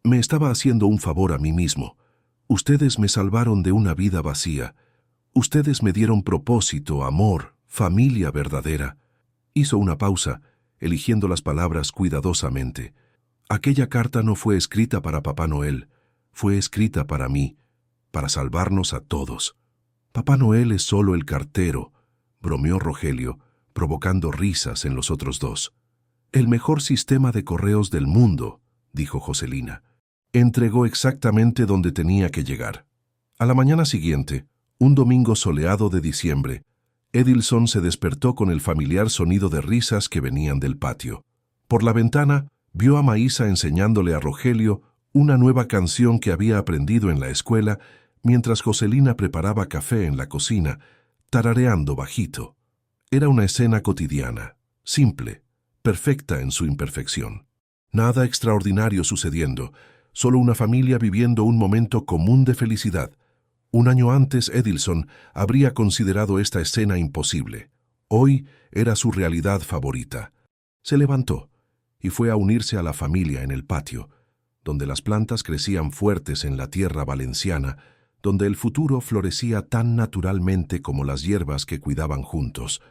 «Me estaba haciendo un favor a mí mismo. Ustedes me salvaron de una vida vacía. Ustedes me dieron propósito, amor, familia verdadera». Hizo una pausa, eligiendo las palabras cuidadosamente. «Aquella carta no fue escrita para Papá Noel, fue escrita para mí, para salvarnos a todos». «Papá Noel es solo el cartero», bromeó Rogelio, provocando risas en los otros dos. «El mejor sistema de correos del mundo», dijo Joselina. Entregó exactamente donde tenía que llegar. A la mañana siguiente, un domingo soleado de diciembre, Edilson se despertó con el familiar sonido de risas que venían del patio. Por la ventana, vio a Maísa enseñándole a Rogelio una nueva canción que había aprendido en la escuela mientras Joselina preparaba café en la cocina, tarareando bajito. Era una escena cotidiana, simple, perfecta en su imperfección. Nada extraordinario sucediendo, solo una familia viviendo un momento común de felicidad. Un año antes, Edilson habría considerado esta escena imposible. Hoy era su realidad favorita. Se levantó y fue a unirse a la familia en el patio, donde las plantas crecían fuertes en la tierra valenciana, donde el futuro florecía tan naturalmente como las hierbas que cuidaban juntos,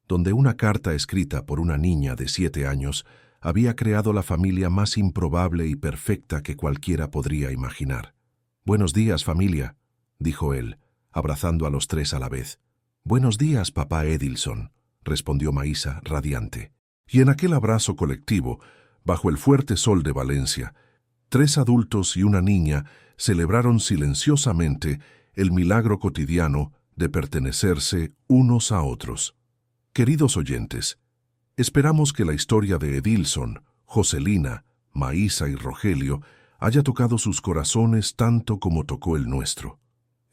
donde una carta escrita por una niña de 7 años había creado la familia más improbable y perfecta que cualquiera podría imaginar. «Buenos días, familia», dijo él, abrazando a los 3 a la vez. «Buenos días, papá Edilson», respondió Maísa, radiante. Y en aquel abrazo colectivo, bajo el fuerte sol de Valencia, 3 adultos y una niña celebraron silenciosamente el milagro cotidiano de pertenecerse unos a otros. Queridos oyentes, esperamos que la historia de Edilson, Joselina, Maísa y Rogelio haya tocado sus corazones tanto como tocó el nuestro.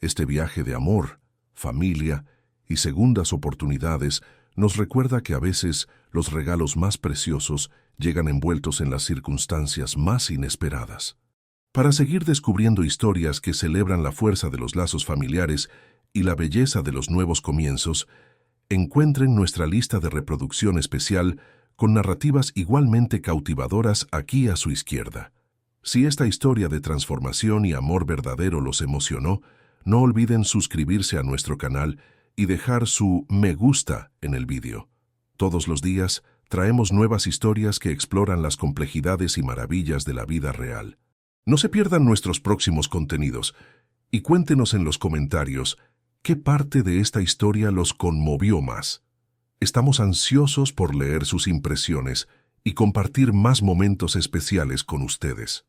Este viaje de amor, familia y segundas oportunidades nos recuerda que a veces los regalos más preciosos llegan envueltos en las circunstancias más inesperadas. Para seguir descubriendo historias que celebran la fuerza de los lazos familiares y la belleza de los nuevos comienzos, encuentren nuestra lista de reproducción especial con narrativas igualmente cautivadoras aquí a su izquierda. Si esta historia de transformación y amor verdadero los emocionó, no olviden suscribirse a nuestro canal y dejar su me gusta en el vídeo. Todos los días traemos nuevas historias que exploran las complejidades y maravillas de la vida real. No se pierdan nuestros próximos contenidos y cuéntenos en los comentarios qué parte de esta historia los conmovió más. Estamos ansiosos por leer sus impresiones y compartir más momentos especiales con ustedes.